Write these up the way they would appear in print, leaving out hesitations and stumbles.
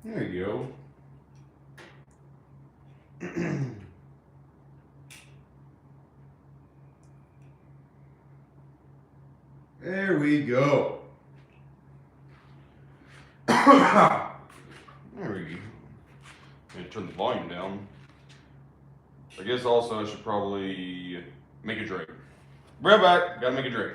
There you go. There we go. There we go. I'm gonna turn the volume down. I guess also I should probably make a drink. Right back. Gotta make a drink.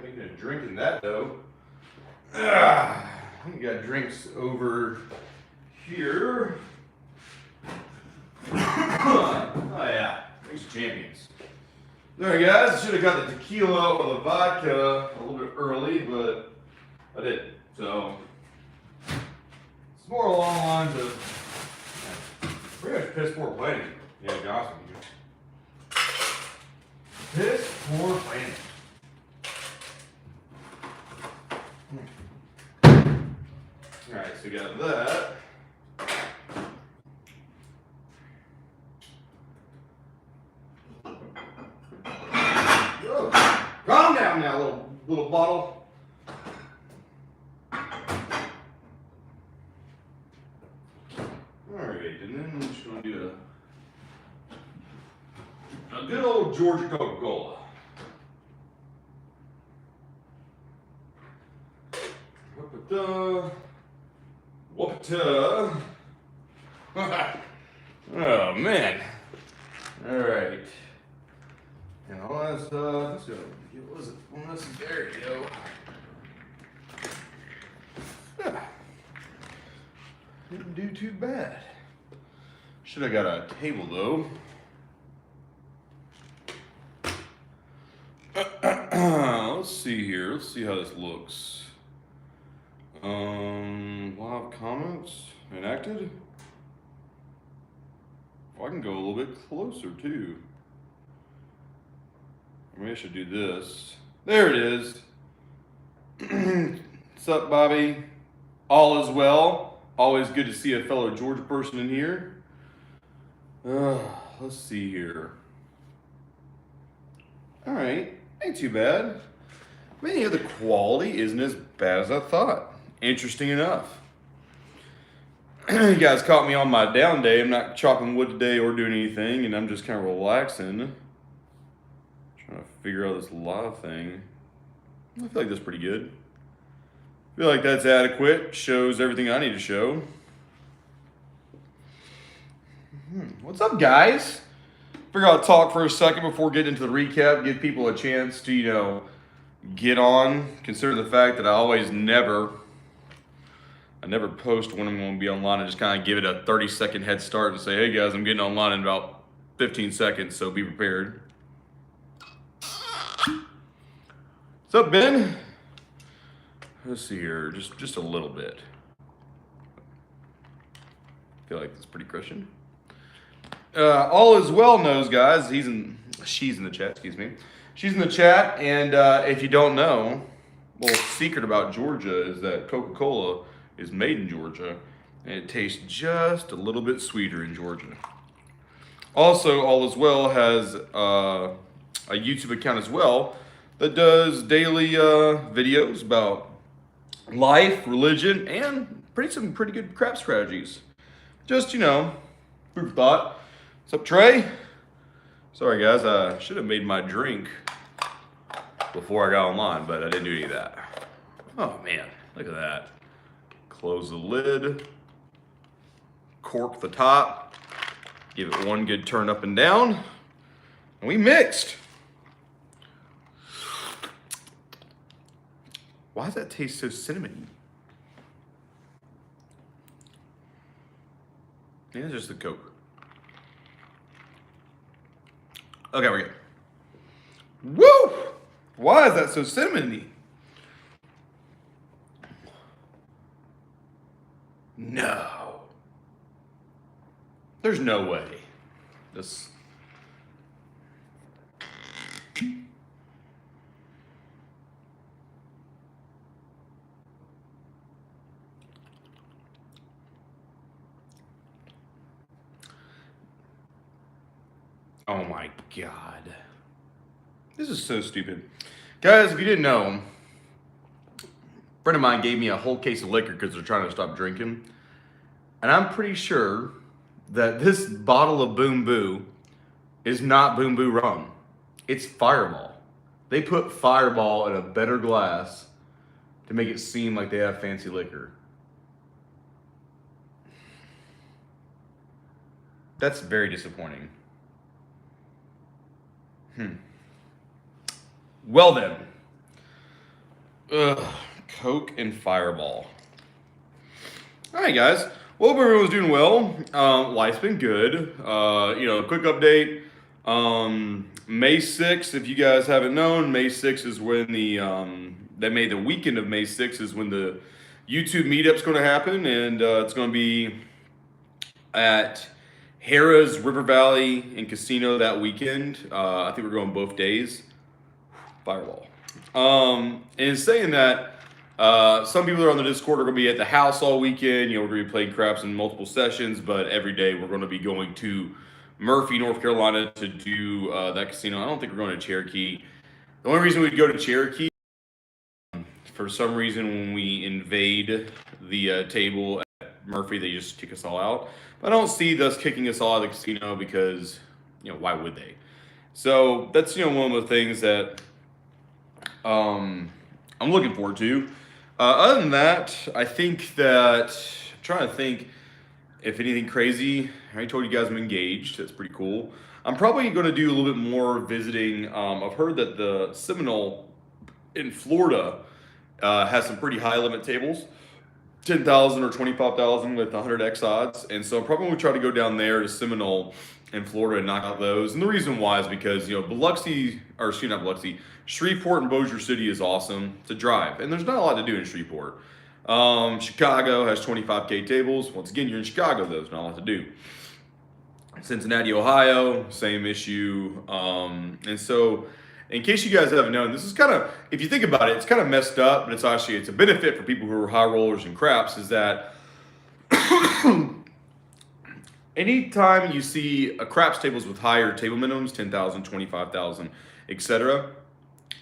Making a drink in that though. We got drinks over here. Oh yeah, drinks of champions. Alright guys, should have got the tequila or the vodka a little bit early, but I didn't. So it's more along the lines of pretty much piss poor planning. Yeah, gossip. Piss poor planning. Alright, so we got that. Whoa. Calm down now, little bottle. Alright, and then we're just gonna do a good old Georgia Coca-Cola. Whoop-a-ta. Oh man. Alright. And all that's let's go. What was it? Well, that's there you go. Didn't do too bad. Should have got a table though. Let's see here. Let's see how this looks. Live comments enacted. Well, I can go a little bit closer too. Maybe I should do this. There it is. What's up, Bobby? All is well. Always good to see a fellow Georgia person in here. Let's see here. All right, ain't too bad. I mean, the quality isn't as bad as I thought. Interesting enough. You guys caught me on my down day. I'm not chopping wood today or doing anything, and I'm just kind of relaxing. Trying to figure out this live thing. I feel like that's pretty good. I feel like that's adequate. Shows everything I need to show. What's up, guys? Figure I'll talk for a second before getting into the recap. Give people a chance to, get on. Consider the fact that I never post when I'm going to be online. I just kind of give it a 30-second head start and say, hey guys, I'm getting online in about 15 seconds, so be prepared. What's up, Ben? Let's see here, just a little bit. I feel like that's pretty Christian. All is well knows, guys. She's in the chat, excuse me. She's in the chat, and if you don't know, well, secret about Georgia is that Coca-Cola is made in Georgia, and it tastes just a little bit sweeter in Georgia. Also, All Is Well has a YouTube account as well that does daily videos about life, religion, and some pretty good crap strategies. Just, food for thought. What's up, Trey? Sorry, guys, I should have made my drink before I got online, but I didn't do any of that. Oh, man, look at that. Close the lid, cork the top, give it one good turn up and down, and we mixed. Why does that taste so cinnamony? Maybe it's just the Coke. Okay, we're good. Woo! Why is that so cinnamony? No. There's no way. This. Oh my God. This is so stupid. Guys, if you didn't know, a friend of mine gave me a whole case of liquor because they're trying to stop drinking. And I'm pretty sure that this bottle of Boom Boo is not Boom Boo rum. It's Fireball. They put Fireball in a better glass to make it seem like they have fancy liquor. That's very disappointing. Well then. Ugh, Coke and Fireball. All right, guys. Well, hope everyone's doing well. Life's been good. Quick update. May 6th, if you guys haven't known, May 6th is when the weekend of May 6th is when the YouTube meetup's going to happen, and it's going to be at Harrahs, River Valley, and Casino that weekend. I think we're going both days. Fireball. And in saying that, some people that are on the Discord are going to be at the house all weekend. We're going to be playing craps in multiple sessions, but every day we're going to be going to Murphy, North Carolina to do that casino. I don't think we're going to Cherokee. The only reason we'd go to Cherokee, for some reason, when we invade the table at Murphy, they just kick us all out. But I don't see us kicking us all out of the casino because, why would they? So that's, one of the things that I'm looking forward to. Other than that, I think that, I'm trying to think if anything crazy. I already told you guys I'm engaged. That's pretty cool. I'm probably going to do a little bit more visiting. I've heard that the Seminole in Florida has some pretty high limit tables, 10,000 or 25,000 with 100x odds. And so I'm probably going to try to go down there to Seminole in Florida and knock out those. And the reason why is because, Shreveport and Bossier City is awesome to drive. And there's not a lot to do in Shreveport. Chicago has 25K tables. Once again, you're in Chicago, though. There's not a lot to do. Cincinnati, Ohio, same issue. And so, in case you guys haven't known, this is kind of, if you think about it, it's kind of messed up, but it's a benefit for people who are high rollers and craps, is that anytime you see a craps tables with higher table minimums, 10,000, 25,000, etc.,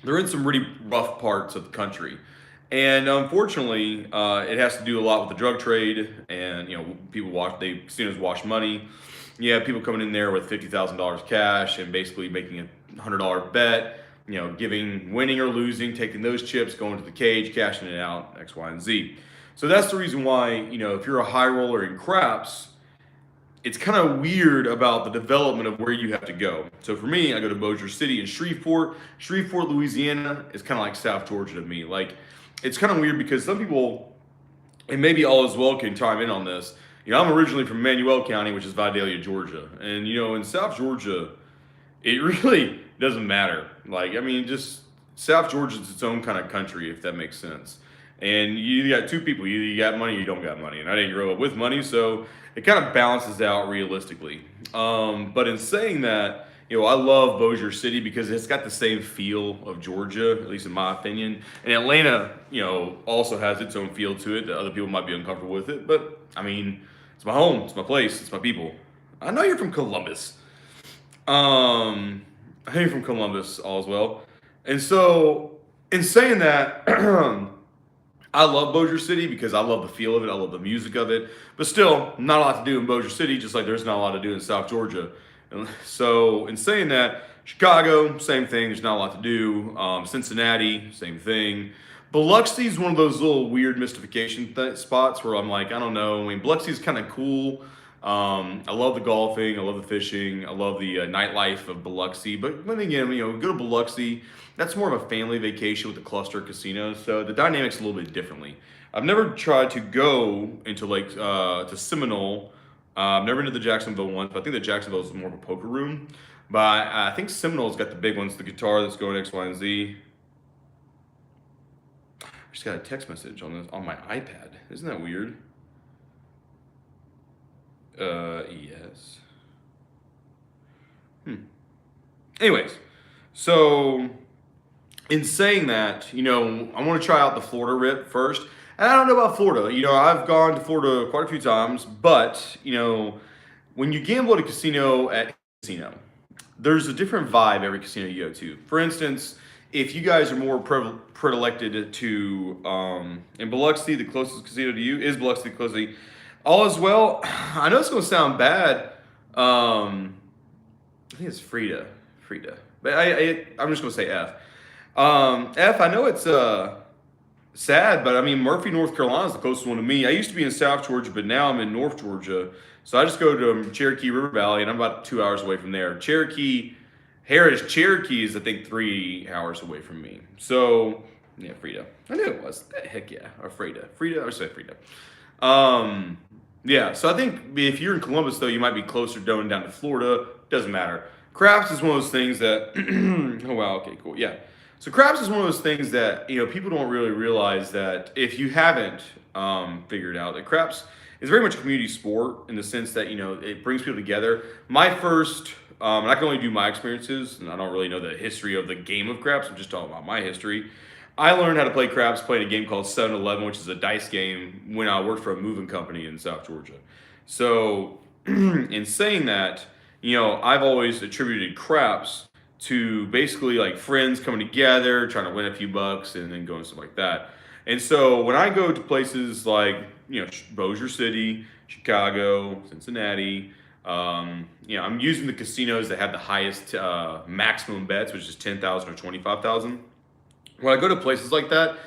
they're in some really rough parts of the country. And unfortunately, it has to do a lot with the drug trade, and casinos wash money. You have people coming in there with $50,000 cash and basically making a $100 bet, winning or losing, taking those chips, going to the cage, cashing it out, X, Y, and Z. So that's the reason why, if you're a high roller in craps, it's kind of weird about the development of where you have to go. So for me, I go to Bossier City and Shreveport. Shreveport, Louisiana is kind of like South Georgia to me. Like, it's kind of weird because some people, and maybe all as well can chime in on this. I'm originally from Manuel County, which is Vidalia, Georgia. And, in South Georgia, it really doesn't matter. Just South Georgia is its own kind of country, if that makes sense. And you got two people. Either you got money or you don't got money. And I didn't grow up with money, so it kind of balances out realistically. But in saying that, I love Bossier City because it's got the same feel of Georgia, at least in my opinion. And Atlanta, also has its own feel to it that other people might be uncomfortable with it. But, it's my home, it's my place, it's my people. I know you're from Columbus. I know you're from Columbus all as well. And so, in saying that, I love Bossier City because I love the feel of it. I love the music of it. But still, not a lot to do in Bossier City, just like there's not a lot to do in South Georgia. And so, in saying that, Chicago, same thing. There's not a lot to do. Cincinnati, same thing. Biloxi is one of those little weird mystification spots where I'm like, I don't know. Biloxi is kind of cool. I love the golfing. I love the fishing. I love the nightlife of Biloxi. But then again, go to Biloxi. That's more of a family vacation with a cluster of casinos. So the dynamic's a little bit differently. I've never tried to go into to Seminole. I've never been to the Jacksonville one, but I think the Jacksonville is more of a poker room. But I think Seminole's got the big ones, the guitar that's going X, Y, and Z. I just got a text message on my iPad. Isn't that weird? Yes. Anyways, so in saying that, I want to try out the Florida rip first. And I don't know about Florida. I've gone to Florida quite a few times, but, when you gamble at a casino, there's a different vibe every casino you go to. For instance, if you guys are more predilected to in Biloxi, the closest casino to you is Biloxi, closely. All is well. I know it's going to sound bad. I think it's Frida, but I'm just going to say F. F. I know it's sad, but I mean Murphy, North Carolina is the closest one to me. I used to be in South Georgia, but now I'm in North Georgia. So I just go to Cherokee River Valley, and I'm about 2 hours away from there. Harrahs, Cherokee is I think 3 hours away from me. So yeah, Frida. I knew it was. Heck yeah, or Frida. I say Frida. Yeah. So I think if you're in Columbus though, you might be closer going down to Florida. Doesn't matter. Craps is one of those things that. Oh wow. Okay. Cool. Yeah. So craps is one of those things that people don't really realize that if you haven't figured out that craps is very much a community sport in the sense that it brings people together. My first, and I can only do my experiences, and I don't really know the history of the game of craps. I'm just talking about my history. I learned how to play craps playing a game called 7-Eleven, which is a dice game, when I worked for a moving company in South Georgia. So, in saying that, I've always attributed craps to basically like friends coming together, trying to win a few bucks, and then going stuff like that. And so when I go to places like Bossier City, Chicago, Cincinnati, I'm using the casinos that have the highest maximum bets, which is 10,000 or 25,000. When I go to places like that,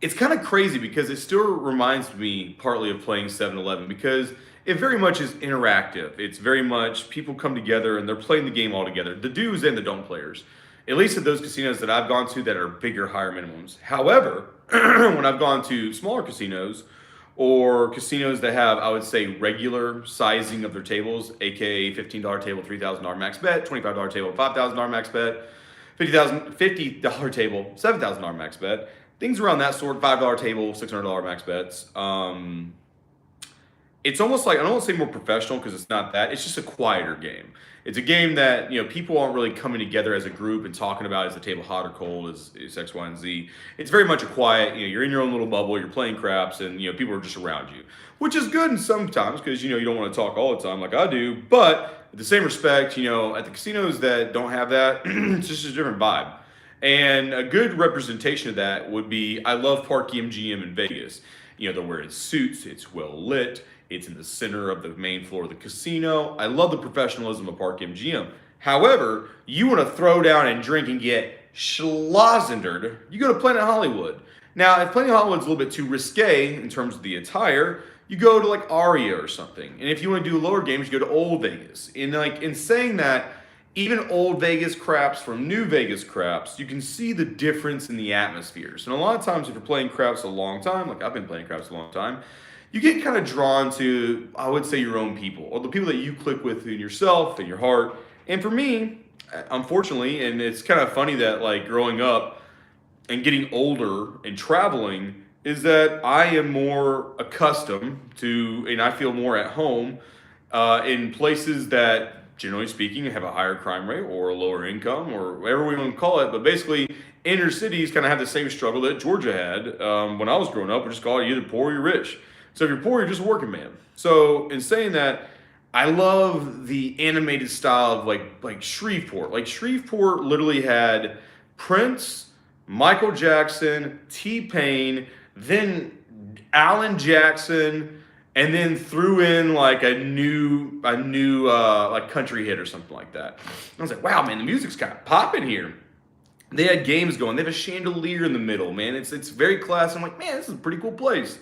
it's kind of crazy because it still reminds me partly of playing 7-Eleven because it very much is interactive. It's very much people come together and they're playing the game all together. The do's and the don't players. At least at those casinos that I've gone to that are bigger, higher minimums. However, when I've gone to smaller casinos or casinos that have, I would say, regular sizing of their tables, aka $15 table, $3,000 max bet, $25 table, $5,000 max bet, $50 table, $7,000 max bet, things around that sort, $5 table, $600 max bets. It's almost like, I don't want to say more professional because it's not that. It's just a quieter game. It's a game that, people aren't really coming together as a group and talking about is the table hot or cold, is X, Y, and Z. It's very much a quiet, you're in your own little bubble, you're playing craps, and, people are just around you. Which is good in sometimes because, you don't want to talk all the time like I do. But at the same respect, at the casinos that don't have that, it's just a different vibe. And a good representation of that would be, I love Park MGM in Vegas. They're wearing suits, it's well lit. It's in the center of the main floor of the casino. I love the professionalism of Park MGM. However, you want to throw down and drink and get schlozzendered, you go to Planet Hollywood. Now, if Planet Hollywood's a little bit too risque in terms of the attire, you go to like Aria or something. And if you want to do lower games, you go to Old Vegas. And in saying that, even Old Vegas craps from New Vegas craps, you can see the difference in the atmospheres. And a lot of times, if you're playing craps a long time, like I've been playing craps a long time, you get kind of drawn to, I would say, your own people, or the people that you click with in yourself, in your heart. And for me, unfortunately, and it's kind of funny that like growing up and getting older and traveling, is that I am more accustomed to, and I feel more at home in places that, generally speaking, have a higher crime rate or a lower income or whatever we want to call it. But basically, inner cities kind of have the same struggle that Georgia had when I was growing up. We just call it either poor or you're rich. So if you're poor, you're just a working man. So in saying that, I love the animated style of like Shreveport. Like Shreveport literally had Prince, Michael Jackson, T-Pain, then Alan Jackson, and then threw in like a new like country hit or something like that. I was like, wow, man, the music's kind of popping here. They had games going. They have a chandelier in the middle, man. It's very classy. I'm like, man, this is a pretty cool place.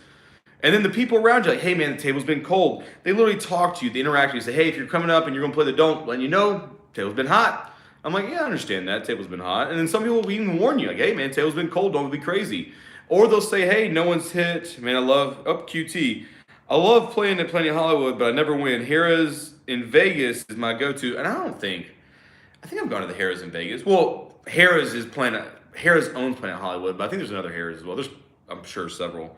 And then the people around you are like, hey, man, the table's been cold. They literally talk to you. They interact with you. Say, hey, if you're coming up and you're going to play the don't, letting you know, table's been hot. I'm like, yeah, I understand that. Table's been hot. And then some people will even warn you, like, hey, man, table's been cold. Don't be crazy. Or they'll say, hey, no one's hit. Man, I love, QT. I love playing at Planet Hollywood, but I never win. Harrahs in Vegas is my go-to. And I think I've gone to the Harrahs in Vegas. Well, Harrahs owns Planet Hollywood, but I think there's another Harrahs as well. There's, I'm sure, several.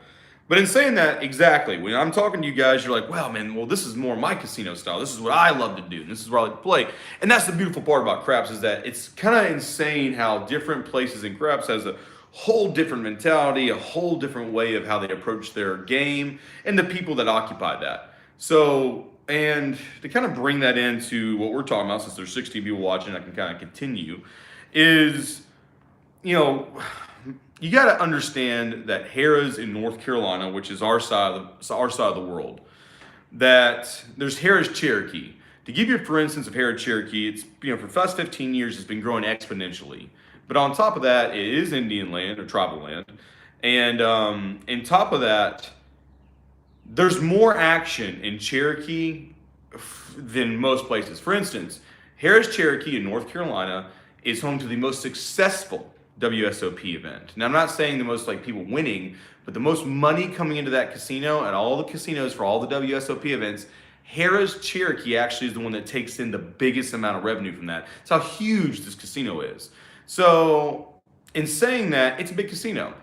But in saying that, exactly, when I'm talking to you guys, you're like, wow, man, well, this is more my casino style. This is what I love to do. And this is where I like to play. And that's the beautiful part about craps is that it's kind of insane how different places in craps has a whole different mentality, a whole different way of how they approach their game, and the people that occupy that. So And to kind of bring that into what we're talking about, since there's 16 people watching, I can kind of continue, is, you know, you got to understand that Harrahs in North Carolina, which is our side of the world, that there's Harrahs Cherokee. To give you, for instance, of Harrah Cherokee, it's, for the past 15 years, it's been growing exponentially. But on top of that, it is Indian land or tribal land, and on top of that, there's more action in Cherokee than most places. For instance, Harrahs Cherokee in North Carolina is home to the most successful WSOP event. Now, I'm not saying the most like people winning, but the most money coming into that casino and all the casinos for all the WSOP events. Harrahs Cherokee actually is the one that takes in the biggest amount of revenue from that. It's how huge this casino is. So, in saying that, it's a big casino.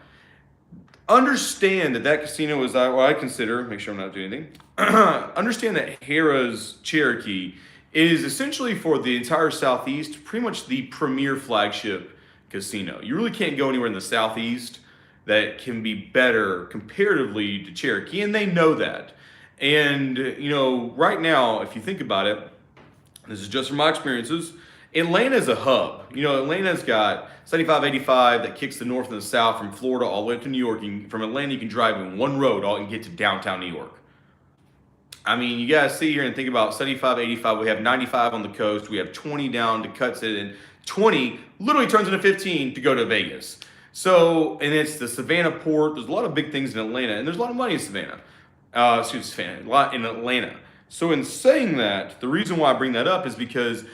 Understand that casino is what I consider, make sure I'm not doing anything, understand that Harrahs Cherokee is essentially for the entire Southeast, pretty much the premier flagship casino. You really can't go anywhere in the Southeast that can be better comparatively to Cherokee, and they know that. And, right now, if you think about it, this is just from my experiences, Atlanta's a hub. Atlanta's got 75-85 that kicks the north and the south from Florida all the way to New York. From Atlanta, you can drive in one road and get to downtown New York. I mean, you guys sit here and think about 75-85. We have 95 on the coast. We have 20 down to cuts it, and 20 literally turns into 15 to go to Vegas. So, and it's the Savannah port. There's a lot of big things in Atlanta, and there's a lot of money in Savannah. Savannah, a lot in Atlanta. So in saying that, the reason why I bring that up is because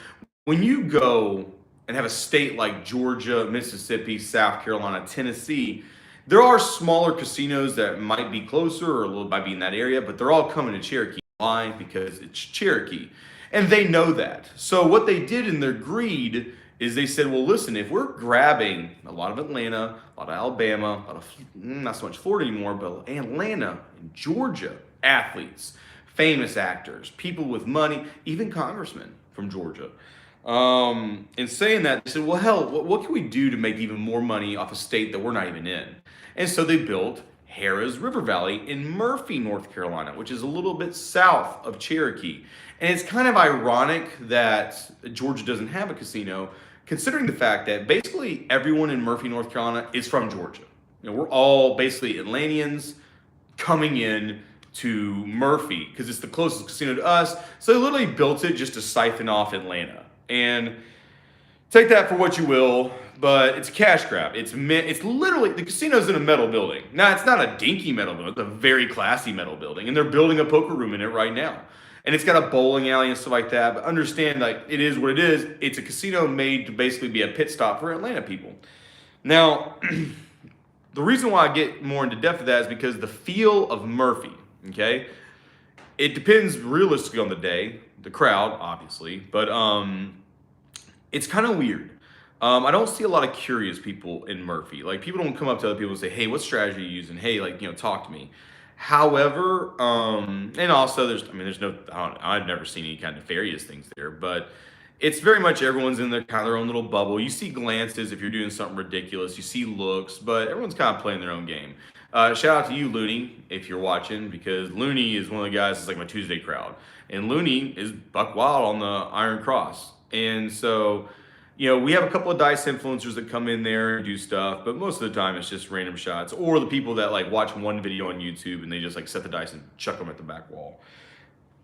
when you go and have a state like Georgia, Mississippi, South Carolina, Tennessee, there are smaller casinos that might be closer or might be in that area, but they're all coming to Cherokee. Why? Because it's Cherokee. And they know that. So what they did in their greed is they said, well, listen, if we're grabbing a lot of Atlanta, a lot of Alabama, a lot of, not so much Florida anymore, but Atlanta and Georgia athletes, famous actors, people with money, even congressmen from Georgia. In saying that, they said, well, hell, what can we do to make even more money off a state that we're not even in? And so they built Harrahs River Valley in Murphy, North Carolina, which is a little bit south of Cherokee. And it's kind of ironic that Georgia doesn't have a casino, considering the fact that basically everyone in Murphy, North Carolina is from Georgia. We're all basically Atlanteans coming in to Murphy because it's the closest casino to us. So they literally built it just to siphon off Atlanta. And take that for what you will, but it's a cash grab. It's literally, the casino's in a metal building. Now, it's not a dinky metal building. It's a very classy metal building. And they're building a poker room in it right now. And it's got a bowling alley and stuff like that. But understand, like, it is what it is. It's a casino made to basically be a pit stop for Atlanta people. Now, the reason why I get more into depth of that is because the feel of Murphy, okay? It depends realistically on the day, the crowd, obviously. But it's kind of weird. I don't see a lot of curious people in Murphy. Like, people don't come up to other people and say, hey, what strategy are you using? Hey, talk to me. However, and also I've never seen any kind of nefarious things there, but it's very much everyone's in their kind of their own little bubble. You see glances if you're doing something ridiculous. You see looks, but everyone's kind of playing their own game. Shout out to you, Looney, if you're watching, because Looney is one of the guys that's like my Tuesday crowd. And Looney is buck wild on the Iron Cross. And so, we have a couple of dice influencers that come in there and do stuff, but most of the time it's just random shots, or the people that watch one video on YouTube and they just set the dice and chuck them at the back wall.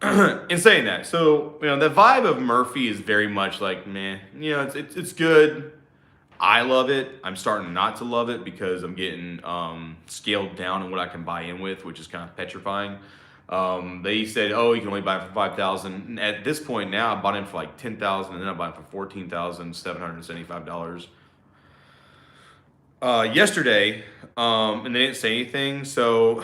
In saying that, so the vibe of Murphy is very much like meh. It's good. I love it. I'm starting not to love it because I'm getting scaled down in what I can buy in with, which is kind of petrifying. They said, oh, you can only buy it for $5,000. At this point now, I bought in for $10,000, and then I bought it for $14,775. Yesterday, and they didn't say anything, so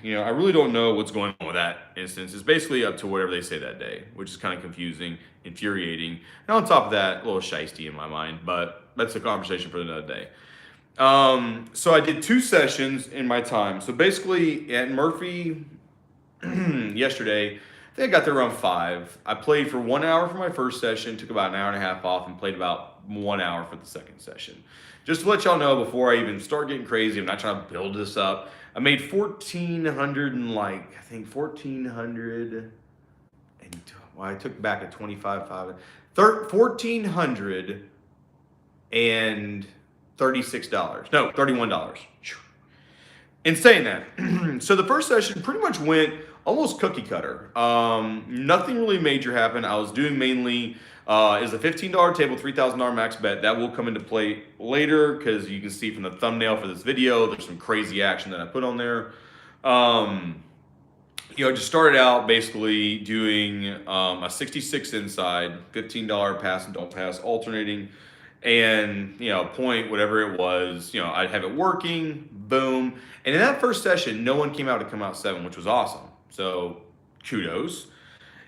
I really don't know what's going on with that instance. It's basically up to whatever they say that day, which is kind of confusing, infuriating, and on top of that, a little shiesty in my mind, but that's a conversation for another day. So I did 2 sessions in my time. So basically at Murphy yesterday, I think I got there around 5. I played for 1 hour for my first session, took about an hour and a half off, and played about 1 hour for the second session. Just to let y'all know before I even start getting crazy, I'm not trying to build this up. I made $1,400 and well, I took back a 25, 5, $1,436. No, $31. In saying that, so the first session pretty much went almost cookie cutter. Nothing really major happened. I was doing mainly is a $15 table, $3,000 max bet. That will come into play later because you can see from the thumbnail for this video, there's some crazy action that I put on there. Just started out basically doing a 66 inside, $15 pass and don't pass, alternating, and point whatever it was. I'd have it working, boom. And in that first session, no one came out to come out 7, which was awesome. So kudos.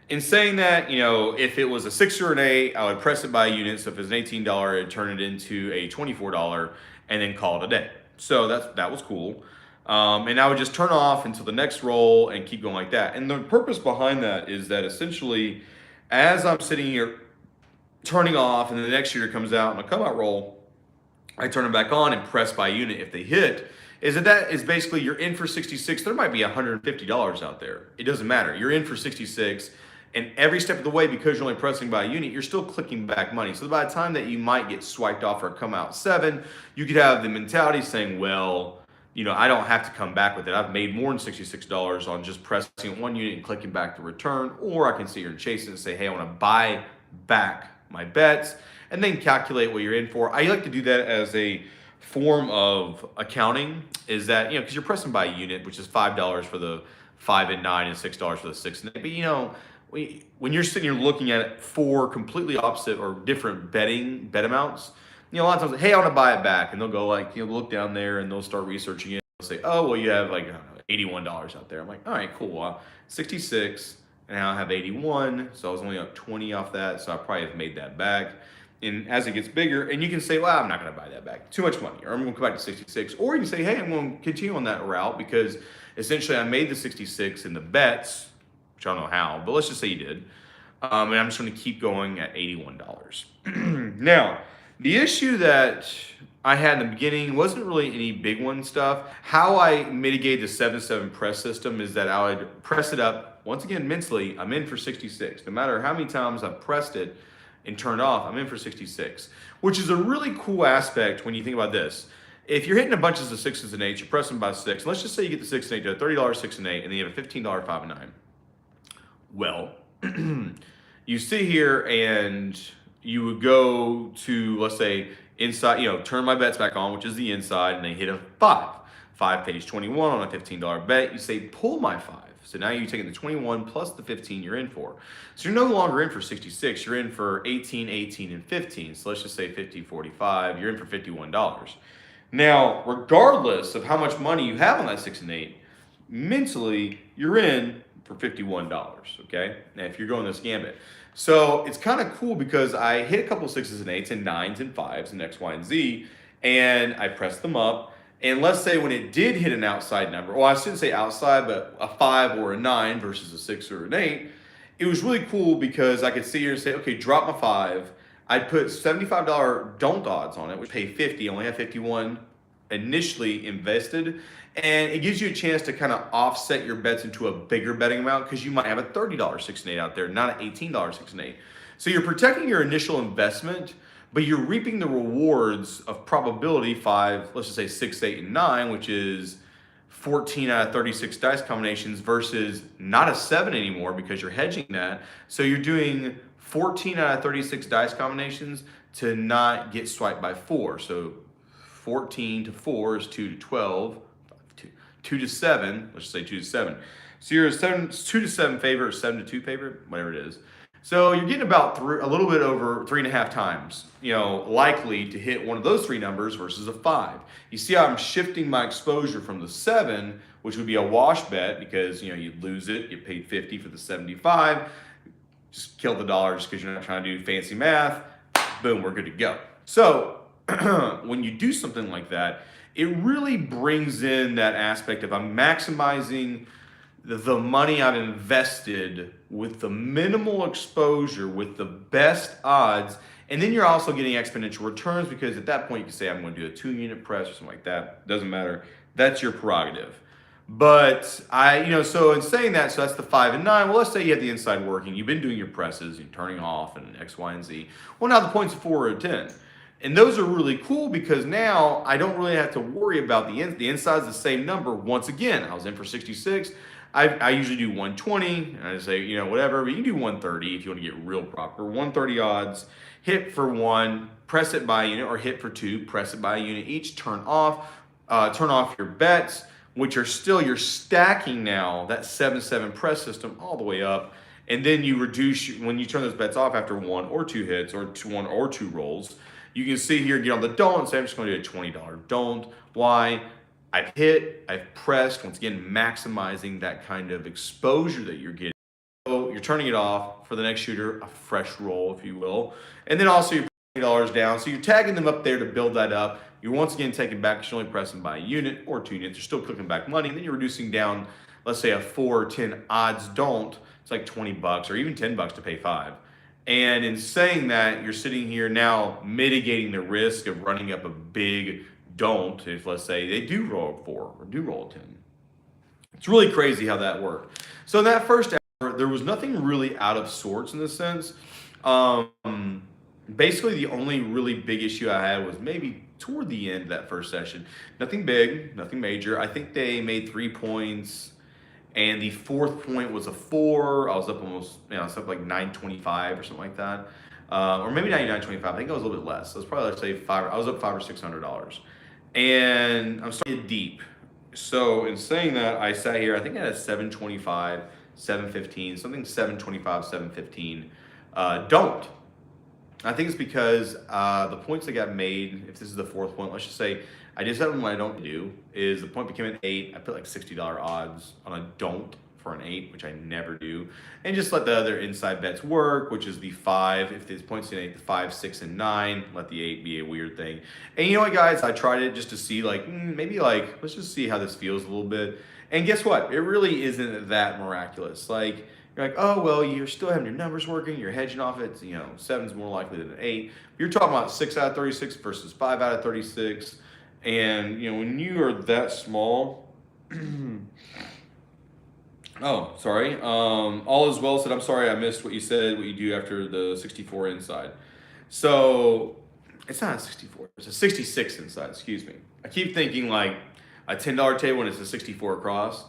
In saying that, if it was a 6 or an 8, I would press it by unit. So if it was an $18, I'd turn it into a $24 and then call it a day. So that was cool. And I would just turn off until the next roll and keep going like that. And the purpose behind that is that essentially, as I'm sitting here turning off and then the next shooter comes out and a come out roll, I turn them back on and press by unit if they hit. That is basically you're in for 66. There might be $150 out there. It doesn't matter. You're in for 66. And every step of the way, because you're only pressing by unit, you're still clicking back money. So by the time that you might get swiped off or come out 7, you could have the mentality saying, well, I don't have to come back with it. I've made more than $66 on just pressing one unit and clicking back the return. Or I can sit here and chase it and say, hey, I want to buy back my bets and then calculate what you're in for. I like to do that as a form of accounting, is that, because you're pressing by unit, which is $5 for the 5 and 9 and $6 for the 6 and 8. But, when you're sitting here looking at 4 completely opposite or different bet amounts, a lot of times, hey, I want to buy it back. And they'll go look down there and they'll start researching it. They'll say, oh, well, you have $81 out there. I'm like, all right, cool. 66 and now I have 81. So I was only up 20 off that. So I probably have made that back. And as it gets bigger, and you can say, well, I'm not going to buy that back. Too much money. Or I'm going to come back to 66. Or you can say, hey, I'm going to continue on that route because essentially I made the 66 in the bets, which I don't know how, but let's just say you did. And I'm just going to keep going at $81. Now, the issue that I had in the beginning wasn't really any big one stuff. How I mitigate the 7-7 press system is that I would press it up. Once again, mentally, I'm in for 66. No matter how many times I've pressed it and turned off, I'm in for 66, which is a really cool aspect when you think about this. If you're hitting a bunch of 6s and 8s, you're pressing by 6. Let's just say you get the 6 and 8 to a $30 6 and 8, and then you have a $15 5 and 9. Well, you sit here and you would go to, let's say, inside, turn my bets back on, which is the inside, and they hit a 5. 5 pays 21 on a $15 bet. You say, pull my 5. So now you're taking the 21 plus the 15 you're in for. So you're no longer in for 66. You're in for 18, 18, and 15. So let's just say 50, 45. You're in for $51. Now, regardless of how much money you have on that 6 and 8, mentally, you're in for $51, okay? Now, if you're going this gambit. So it's kind of cool because I hit a couple of 6s and 8s and 9s and 5s and X, Y, and Z, and I pressed them up. And let's say when it did hit an outside number, well, I shouldn't say outside, but a 5 or a 9 versus a 6 or an 8, it was really cool because I could sit here and say, okay, drop my 5. I'd put $75 don't odds on it, which pay 50, only have 51 initially invested. And it gives you a chance to kind of offset your bets into a bigger betting amount because you might have a $30 6 and 8 out there, not an $18 6 and 8. So you're protecting your initial investment, but you're reaping the rewards of probability 5, let's just say 6, 8, and 9, which is 14 out of 36 dice combinations versus not a 7 anymore because you're hedging that. So you're doing 14 out of 36 dice combinations to not get swiped by 4. So 14 to 4 is 2 to 12, 2 to 7, let's just say 2 to 7. So you're a 2 to 7 favorite or 7 to 2 favorite, whatever it is. So you're getting about a little bit over 3.5 times, likely to hit one of those 3 numbers versus a 5. You see how I'm shifting my exposure from the 7, which would be a wash bet because, you lose it, you paid 50 for the 75, just kill the dollars because you're not trying to do fancy math, boom, we're good to go. So when you do something like that, it really brings in that aspect of I'm maximizing the money I've invested with the minimal exposure, with the best odds, and then you're also getting exponential returns because at that point you can say I'm going to do a 2-unit press or something like that. Doesn't matter. That's your prerogative. But so in saying that, so that's the 5 and 9. Well, let's say you have the inside working. You've been doing your presses, you're turning off, and X, Y, and Z. Well, now the points of 4 or 10, and those are really cool because now I don't really have to worry about the inside's the same number. Once again, I was in for 66. I usually do 120, and I say whatever, but you can do 130 if you want to get real proper. 130 odds. Hit for 1, press it by a unit, or hit for 2, press it by a unit each. Turn off your bets, which are still, you're stacking now that 7-7 press system all the way up. And then you reduce, when you turn those bets off after 1 or 2 hits, or 1 or 2 rolls, you can see here, get on the don't and say, I'm just going to do a $20 don't. Why? I've hit, I've pressed, once again, maximizing that kind of exposure that you're getting. So you're turning it off for the next shooter, a fresh roll, if you will. And then also you're putting $20 down. So you're tagging them up there to build that up. You're once again taking back, you're only pressing by a unit or 2 units. You're still cooking back money. And then you're reducing down, let's say a 4 or 10 odds don't. It's like $20 or even $10 to pay 5. And in saying that, you're sitting here now mitigating the risk of running up a big don't if, let's say, they do roll a 4 or do roll a 10. It's really crazy how that worked. So in that first hour, there was nothing really out of sorts in the sense. Basically, the only really big issue I had was maybe toward the end of that first session. Nothing big, nothing major. I think they made 3 points, and the fourth point was a 4. I was up almost, something like 925 or something like that, or maybe not 925. I think I was a little bit less. So it's probably, let's say, I was up $500 or $600, and I'm starting to get deep. So in saying that, I sat here. I think I had a 725, 715, something 725, 715. Don't. I think it's because the points that got made, if this is the fourth point, let's just say I did something what I don't do, is the point became an 8. I put like $60 odds on a don't for an 8, which I never do. And just let the other inside bets work, which is the 5. If this point's an 8, the 5, 6, and 9, let the 8 be a weird thing. And you know what, guys? I tried it just to see, maybe let's just see how this feels a little bit. And guess what? It really isn't that miraculous. You're like, oh, well, you're still having your numbers working, you're hedging off it, 7's more likely than an 8. But you're talking about 6 out of 36 versus 5 out of 36. And, when you are that small, oh, sorry. All is well said. I'm sorry I missed what you said, what you do after the 64 inside. So, it's not a 64, it's a 66 inside, excuse me. I keep thinking like a $10 table when it's a 64 across.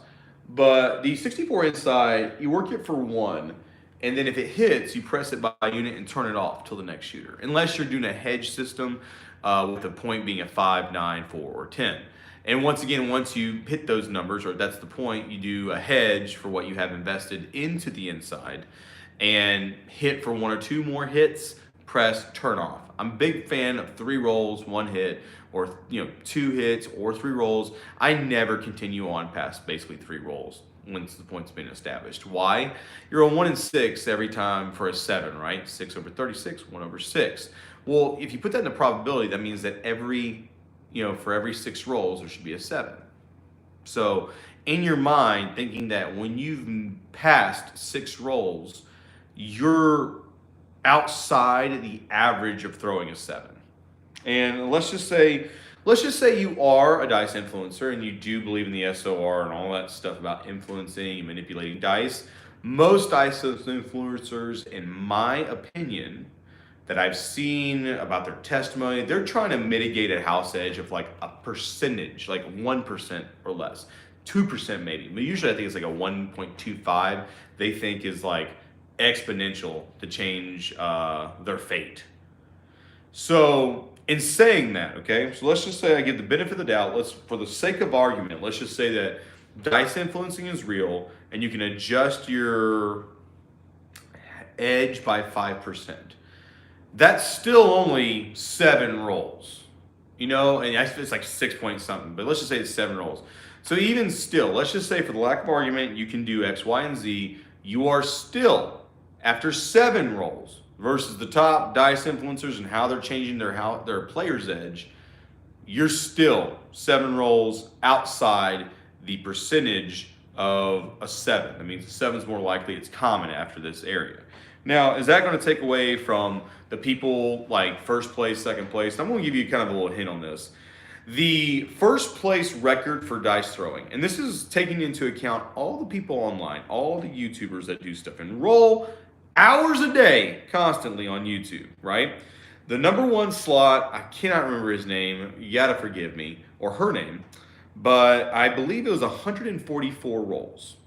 But the 64 inside, you work it for 1, and then if it hits, you press it by unit and turn it off till the next shooter. Unless you're doing a hedge system with the point being a 5, 9, 4, or 10. And once again, once you hit those numbers, or that's the point, you do a hedge for what you have invested into the inside and hit for 1 or 2 more hits, press, turn off. I'm a big fan of 3 rolls, 1 hit, or 2 hits or 3 rolls. I never continue on past basically 3 rolls once the point's been established. Why? You're on 1 and 6 every time for a 7, right? 6 over 36, 1 over 6. Well, if you put that into probability, that means that for every 6 rolls, there should be a 7. So in your mind, thinking that when you've passed 6 rolls, you're outside the average of throwing a 7. And let's just say you are a dice influencer and you do believe in the SOR and all that stuff about influencing and manipulating dice. Most dice influencers, in my opinion, that I've seen about their testimony, they're trying to mitigate a house edge of like a percentage, like 1% or less, 2% maybe. But usually I think it's like a 1.25 they think is like exponential to change their fate. So in saying that, okay, so let's just say I give the benefit of the doubt. For the sake of argument, let's just say that dice influencing is real and you can adjust your edge by 5%. That's still only 7 rolls, and it's like 6 point something, but let's just say it's 7 rolls. So even still, let's just say for the lack of argument, you can do X, Y, and Z. You are still, after 7 rolls, versus the top dice influencers and how they're changing their player's edge, you're still 7 rolls outside the percentage of a 7. That means 7 is more likely, it's common after this area. Now, is that going to take away from the people like first place, second place? I'm going to give you kind of a little hint on this. The first place record for dice throwing, and this is taking into account all the people online, all the YouTubers that do stuff and roll hours a day constantly on YouTube, right? The number one slot, I cannot remember his name, you gotta forgive me, or her name, but I believe it was 144 rolls.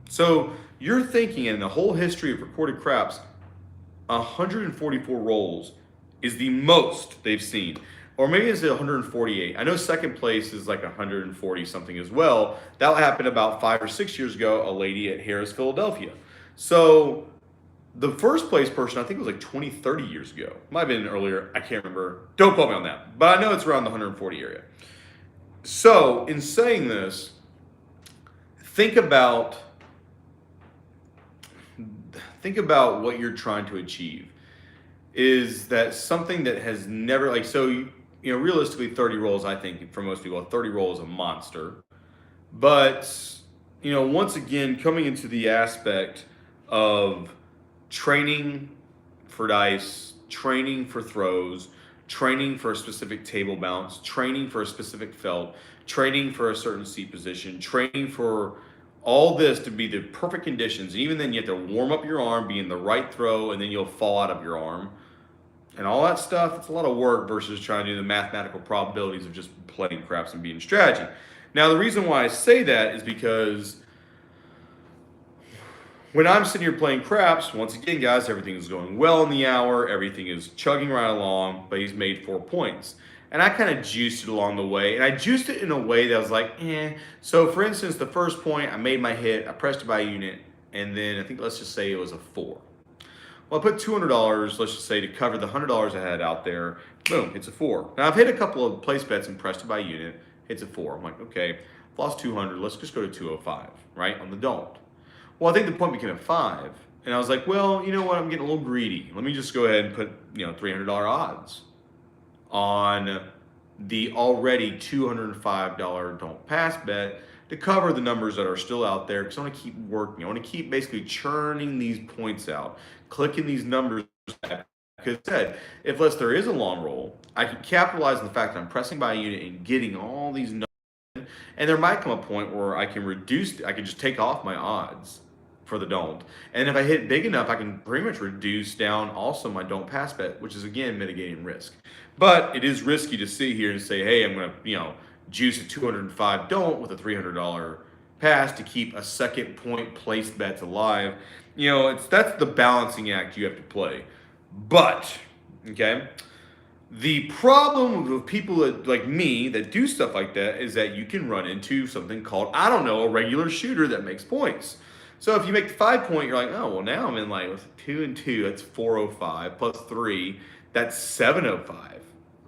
So you're thinking in the whole history of recorded craps, 144 rolls is the most they've seen. Or maybe it's 148. I know second place is like 140 something as well. That happened about 5 or 6 years ago, a lady at Harrahs, Philadelphia. So the first place person, I think it was like 20, 30 years ago. Might have been earlier. I can't remember. Don't quote me on that. But I know it's around the 140 area. So in saying this, think about what you're trying to achieve. Is that something that has never, like, so realistically 30 rolls, I think for most people 30 rolls is a monster. But once again, coming into the aspect of training for dice, training for throws, training for a specific table bounce, training for a specific felt, training for a certain seat position, training for all this to be the perfect conditions. And even then you have to warm up your arm, be in the right throw, and then you'll fall out of your arm. And all that stuff, it's a lot of work versus trying to do the mathematical probabilities of just playing craps and being strategy. Now, the reason why I say that is because when I'm sitting here playing craps, once again, guys, everything is going well in the hour. Everything is chugging right along, but he's made 4 points. And I kind of juiced it along the way. And I juiced it in a way that was like, eh. So, for instance, the first point, I made my hit. I pressed it by a unit. And then I think, let's just say it was a 4. Well, I put $200, let's just say, to cover the $100 I had out there. Boom, it's a 4. Now, I've hit a couple of place bets and pressed it by unit. It's a 4. I'm like, okay, I've lost 200. Let's just go to 205, right, on the don't. Well, I think the point became a 5. And I was like, well, you know what? I'm getting a little greedy. Let me just go ahead and put, $300 odds on the already $205 don't pass bet to cover the numbers that are still out there, because I want to keep working. I want to keep basically churning these points out, clicking these numbers back. Because if there is a long roll, I can capitalize on the fact that I'm pressing by a unit and getting all these numbers. And there might come a point where I can just take off my odds for the don't. And if I hit big enough, I can pretty much reduce down also my don't pass bet, which is again mitigating risk. But it is risky to sit here and say, hey, I'm going to, juice a 205 don't with a $300 pass to keep a second point placed bet alive. That's the balancing act you have to play. But, okay, the problem with people that, like me, that do stuff like that is that you can run into something called, a regular shooter that makes points. So if you make the 5 point, you're like, oh, well, now I'm in like 2 and 2, that's 405 plus 3, that's 705.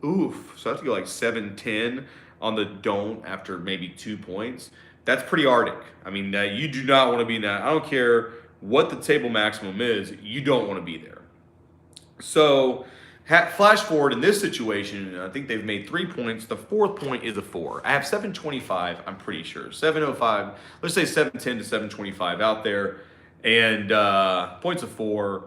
Oof. So I have to go like 710 on the don't after maybe 2 points. That's pretty arctic. I mean, you do not want to be in that. I don't care what the table maximum is, you don't want to be there. So flash forward in this situation, I think they've made 3 points. The 4th point is a 4. I have 725, I'm pretty sure. 705, let's say 710 to 725 out there. And points of 4.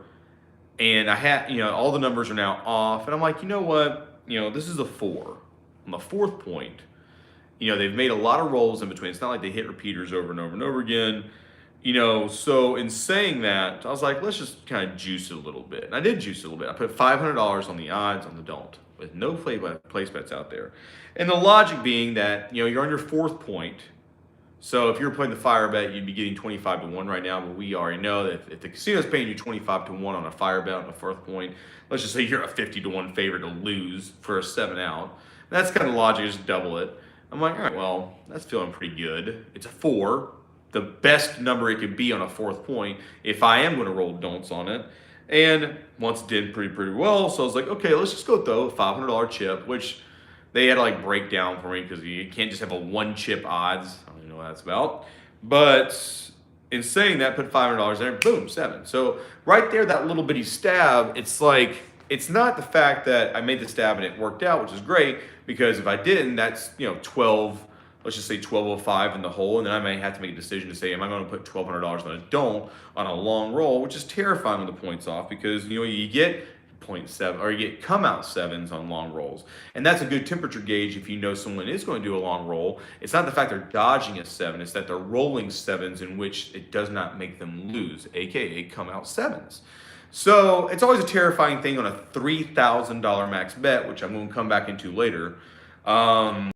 And I had, all the numbers are now off. And I'm like, you know what? This is a 4. On the 4th point, they've made a lot of rolls in between. It's not like they hit repeaters over and over and over again. So in saying that, I was like, let's just kind of juice it a little bit. And I did juice it a little bit. I put $500 on the odds on the don't, with no place bets out there. And the logic being that, you're on your 4th point. So if you're playing the fire bet, you'd be getting 25 to 1 right now. But we already know that if the casino's paying you 25 to 1 on a fire bet on the 4th point, let's just say you're a 50 to 1 favorite to lose for a 7 out. That's kind of logic, just double it. I'm like, all right, well, that's feeling pretty good. It's a 4. The best number it could be on a 4th point if I am going to roll don'ts on it. And once it did pretty well, so I was like, okay, let's just go throw a $500 chip, which they had to like break down for me because you can't just have a 1 chip odds. I don't even know what that's about. But in saying that, put $500 there, boom, 7. So right there, that little bitty stab, it's like, it's not the fact that I made the stab and it worked out, which is great, because if I didn't, that's 12. Let's just say 1205 in the hole, and then I may have to make a decision to say, am I going to put $1,200 on a don't on a long roll, which is terrifying when the point's off, because you get 0.7, or you get come out sevens on long rolls. And that's a good temperature gauge if you know someone is going to do a long roll. It's not the fact they're dodging a seven, it's that they're rolling sevens in which it does not make them lose, aka come out sevens. So it's always a terrifying thing on a $3,000 max bet, which I'm going to come back into later. A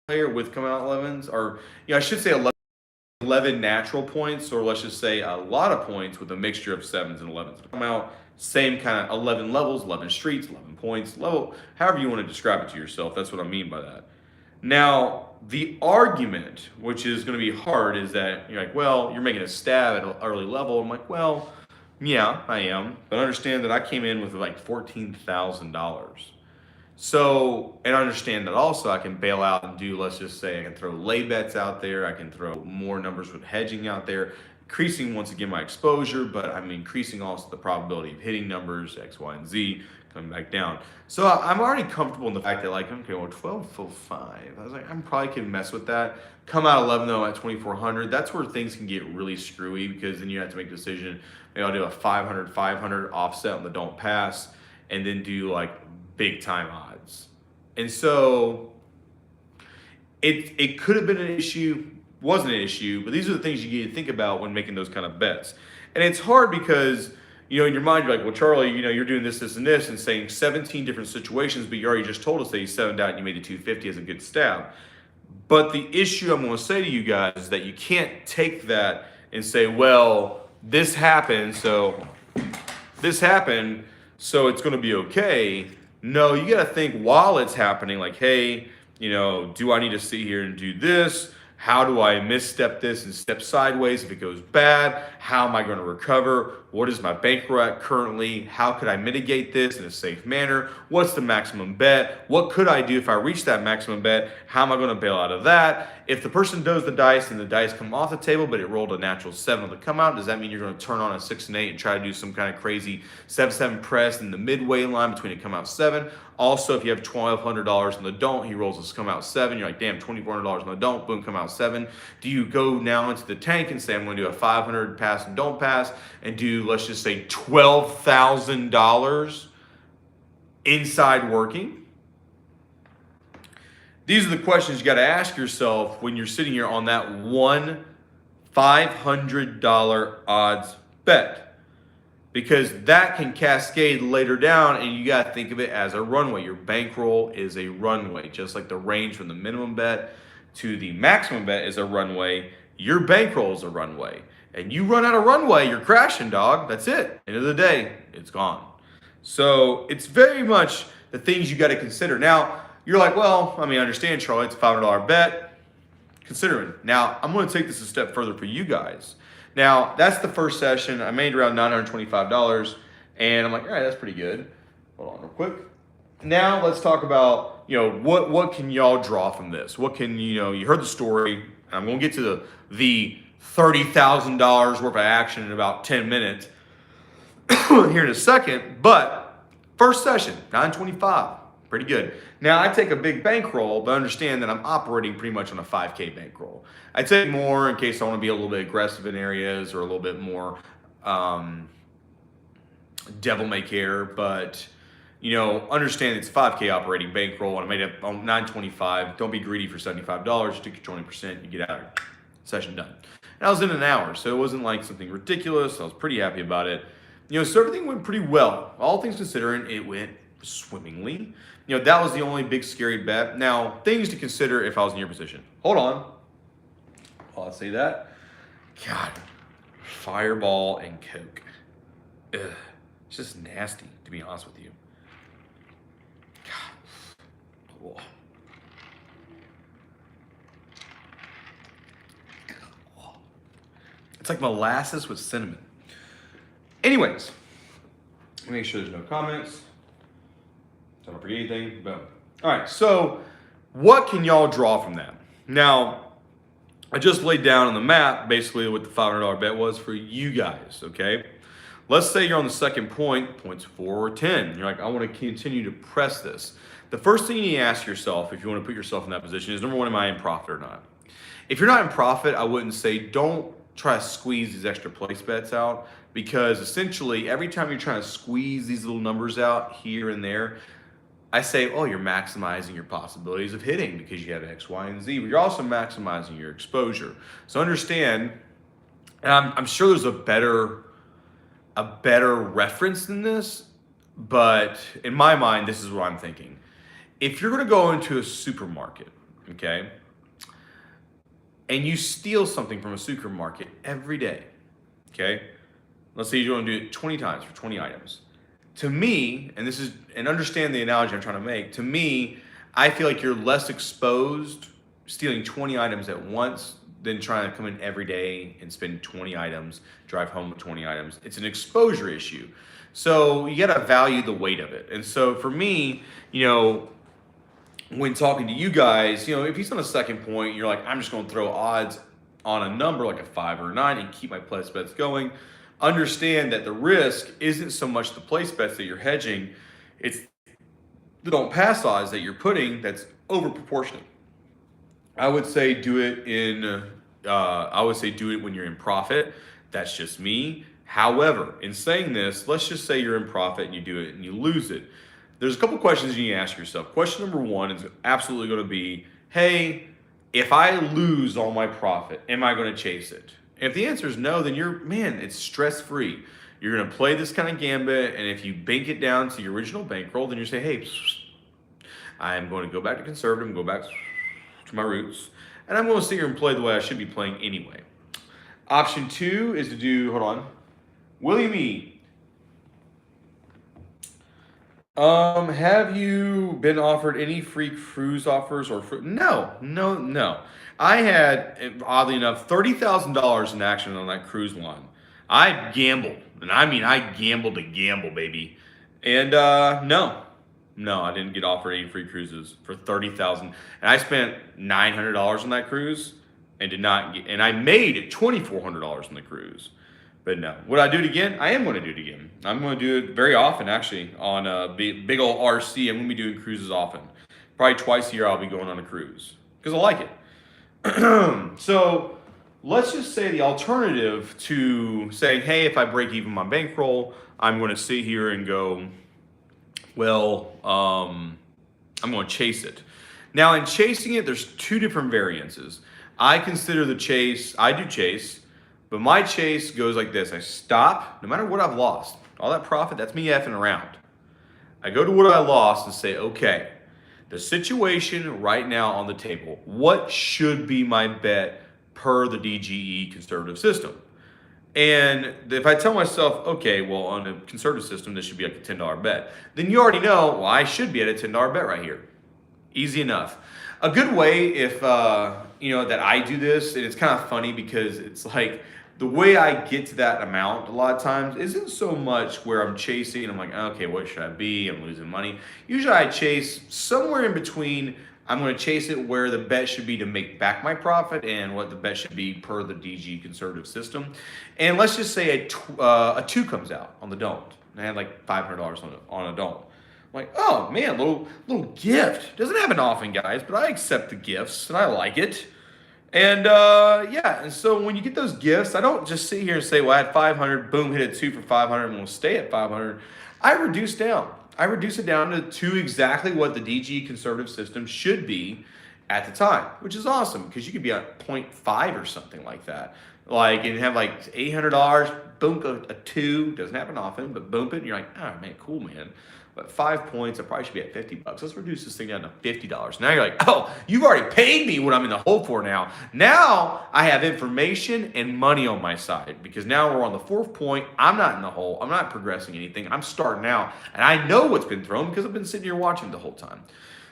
player with come out 11s, or I should say 11 natural points, or let's just say a lot of points with a mixture of sevens and 11s. Come out same kind of 11 levels, 11 streets, 11 points, level, however you want to describe it to yourself. That's what I mean by that. Now, the argument, which is going to be hard, is that you're like, well, you're making a stab at an early level. I'm like, well, yeah, I am. But understand that I came in with like $14,000. So, and understand that also I can bail out and do, let's just say I can throw lay bets out there. I can throw more numbers with hedging out there, increasing once again my exposure, but I'm increasing also the probability of hitting numbers, X, Y, and Z, coming back down. So I'm already comfortable in the fact that like, okay, well, 12 full 5. I was like, I'm probably can mess with that. Come out 11 though at 2,400. That's where things can get really screwy, because then you have to make a decision. Maybe I'll do a 500 offset on the don't pass, and then do like big time odds. And so it could have been an issue, wasn't an issue, but these are the things you need to think about when making those kind of bets. And it's hard because, in your mind, you're like, well, Charlie, you're doing this, this, and this, and saying 17 different situations, but you already just told us that you 7'd out and you made the 250 as a good stab. But the issue I'm going to say to you guys is that you can't take that and say, well, this happened, so it's going to be okay. No, you got to think while it's happening, like, hey, do I need to sit here and do this? How do I misstep this and step sideways if it goes bad? How am I going to recover? What is my bankroll at currently? How could I mitigate this in a safe manner? What's the maximum bet? What could I do if I reach that maximum bet? How am I going to bail out of that? If the person does the dice and the dice come off the table, but it rolled a natural 7 on the come out, does that mean you're going to turn on a 6 and 8 and try to do some kind of crazy 7-7 press in the midway line between a come out 7? Also, if you have $1,200 on the don't, he rolls a come out 7. You're like, damn, $2,400 on the don't, boom, come out 7. Do you go now into the tank and say, I'm going to do a 500 pass and don't pass, and do, let's just say, $12,000 inside working? These are the questions you got to ask yourself when you're sitting here on that one $500 odds bet, because that can cascade later down, and you got to think of it as a runway. Your bankroll is a runway, just like the range from the minimum bet to the maximum bet is a runway. Your bankroll is a runway, and you run out of runway, you're crashing, dog. That's it. End of the day, it's gone. So it's very much the things you got to consider. Now, you're like, well, I understand, Charlie, it's a $500 bet. Considering. Now, I'm going to take this a step further for you guys. Now, that's the first session. I made around $925, and I'm like, all right, that's pretty good. Hold on real quick. Now, let's talk about, what can y'all draw from this? What can, you heard the story. I'm going to get to the $30,000 worth of action in about 10 minutes here in a second. But first session, $925. Pretty good. Now, I take a big bankroll, but understand that I'm operating pretty much on a 5K bankroll. I take more in case I want to be a little bit aggressive in areas, or a little bit more devil may care, but understand it's 5K operating bankroll, and I made it on $925. Don't be greedy for $75. You took your 20%, you get out of here. Session done. And I was in an hour, so it wasn't like something ridiculous. I was pretty happy about it. So everything went pretty well. All things considering, it went swimmingly. That was the only big scary bet. Now, things to consider if I was in your position. Hold on. While I say that, God, Fireball and Coke. Ugh, it's just nasty, to be honest with you. God. It's like molasses with cinnamon. Anyways, let me make sure there's no comments. Don't forget anything. Boom. All right, so what can y'all draw from that? Now, I just laid down on the map basically what the $500 bet was for you guys, okay? Let's say you're on the second point, points 4 or 10. You're like, I want to continue to press this. The first thing you need to ask yourself, if you want to put yourself in that position, is number one, am I in profit or not? If you're not in profit, I wouldn't say don't try to squeeze these extra place bets out, because essentially every time you're trying to squeeze these little numbers out here and there, I say, oh, you're maximizing your possibilities of hitting because you have X, Y, and Z, but you're also maximizing your exposure. So understand, and I'm sure there's a better reference than this, but in my mind, this is what I'm thinking. If you're going to go into a supermarket, okay, and you steal something from a supermarket every day, okay, let's say you're going to do it 20 times for 20 items. To me, and understand the analogy I'm trying to make, to me, I feel like you're less exposed stealing 20 items at once than trying to come in every day and spend 20 items, drive home with 20 items. It's an exposure issue. So you got to value the weight of it. And so for me, when talking to you guys, if he's on a second point, you're like, I'm just going to throw odds on a number like a 5 or a 9 and keep my place bets going. Understand that the risk isn't so much the place bets that you're hedging, it's the don't pass odds that you're putting that's over proportionate. I would say do it when you're in profit. That's just me. However, in saying this, let's just say you're in profit and you do it and you lose it. There's a couple questions you need to ask yourself. Question number one is absolutely going to be, hey, if I lose all my profit, am I going to chase it? If the answer is no, then it's stress-free. You're going to play this kind of gambit, and if you bank it down to your original bankroll, then you say, hey, I'm going to go back to conservative and go back to my roots, and I'm going to sit here and play the way I should be playing anyway. Option 2 is to do, William E. Have you been offered any free cruise offers or No. I had, oddly enough, $30,000 in action on that cruise line. I gambled, and I gambled to gamble, baby. And no, I didn't get offered any free cruises for $30,000. And I spent $900 on that cruise and and I made $2,400 on the cruise. But no, would I do it again? I am going to do it again. I'm going to do it very often, actually, on a big old RC. I'm going to be doing cruises often. Probably twice a year I'll be going on a cruise because I like it. So let's just say the alternative to saying, hey, if I break even my bankroll, I'm going to sit here and go, well, I'm going to chase it. Now, in chasing it, there's two different variances. I consider the chase, I do chase, but my chase goes like this. I stop, no matter what I've lost. All that profit, that's me effing around. I go to what I lost and say, okay, the situation right now on the table, what should be my bet per the DGE conservative system? And if I tell myself, okay, well, on a conservative system, this should be like a $10 bet, then you already know, well, I should be at a $10 bet right here. Easy enough. A good way, if, that I do this, and it's kind of funny because it's like, the way I get to that amount a lot of times isn't so much where I'm chasing and I'm like, okay, what should I be? I'm losing money. Usually I chase somewhere in between. I'm going to chase it where the bet should be to make back my profit and what the bet should be per the DG conservative system. And let's just say a 2 comes out on the don't. And I had like $500 on a don't. I'm like, oh man, little gift. Doesn't happen often, guys, but I accept the gifts and I like it. And and so when you get those gifts, I don't just sit here and say, well, I had 500, boom, hit a 2 for 500, and we'll stay at 500. I reduce it down to exactly what the DG conservative system should be at the time, which is awesome because you could be at 0.5 or something like that. And have like $800, boom, a 2, doesn't happen often, but boom it, and you're like, oh man, cool, man. But 5 points, I probably should be at $50. Let's reduce this thing down to $50. Now you're like, oh, you've already paid me what I'm in the hole for now. Now I have information and money on my side because now we're on the 4th point. I'm not in the hole. I'm not progressing anything. I'm starting out. And I know what's been thrown because I've been sitting here watching the whole time.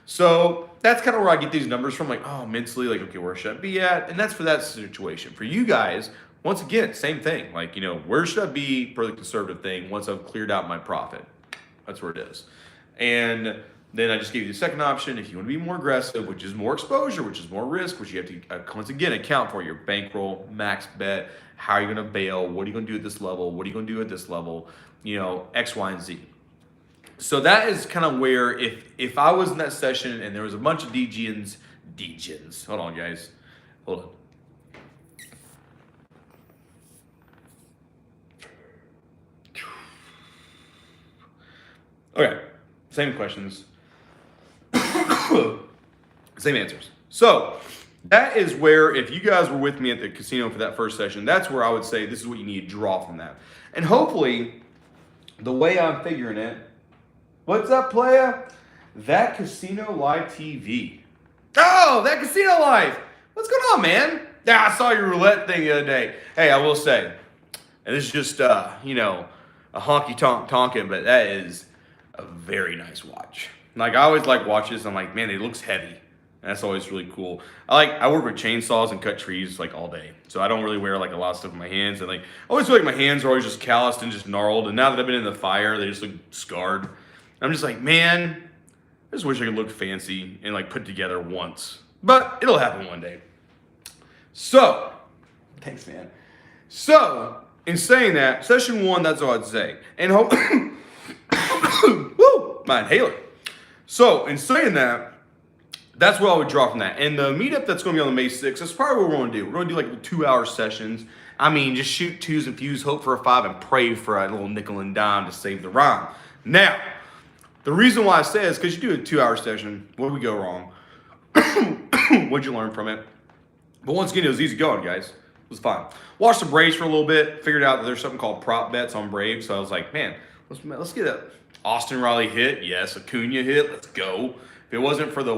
So that's kind of where I get these numbers from. Like, oh, mentally, like, okay, where should I be at? And that's for that situation. For you guys, once again, same thing. Like, where should I be for the conservative thing once I've cleared out my profit? That's where it is. And then I just gave you the second option. If you want to be more aggressive, which is more exposure, which is more risk, which you have to, once again, account for your bankroll, max bet, how are you going to bail, what are you going to do at this level, what are you going to do at this level, X, Y, and Z. So that is kind of where if I was in that session and there was a bunch of DGens, hold on, guys. Hold on. Okay, same questions, same answers. So that is where, if you guys were with me at the casino for that first session, that's where I would say this is what you need to draw from that. And hopefully, the way I'm figuring it, what's up, playa? That casino live TV. Oh, that casino live. What's going on, man? Yeah, I saw your roulette thing the other day. Hey, I will say, and this is just, a honky tonkin, but that is a very nice watch. Like, I always like watches. I'm like, man, it looks heavy. And that's always really cool. I work with chainsaws and cut trees like all day. So I don't really wear like a lot of stuff in my hands. And like, I always feel like my hands are always just calloused and just gnarled. And now that I've been in the fire, they just look scarred. I'm just like, man, I just wish I could look fancy and like put together once. But it'll happen one day. So, thanks, man. So, in saying that, session 1, that's all I'd say. And hope, woo, my inhaler. So, in saying that, that's what I would draw from that. And the meetup that's going to be on the May 6th, that's probably what we're going to do. We're going to do like 2-hour sessions. I mean, just shoot 2s and fews, hope for a 5, and pray for a little nickel and dime to save the rhyme. Now, the reason why I say is because you do a 2-hour session, what did we go wrong? What'd you learn from it? But once again, it was easy going, guys. It was fun. Watched the Braves for a little bit. Figured out that there's something called prop bets on Braves. So I was like, man, let's get a Austin Riley hit. Yes, Acuna hit. Let's go. If it wasn't for the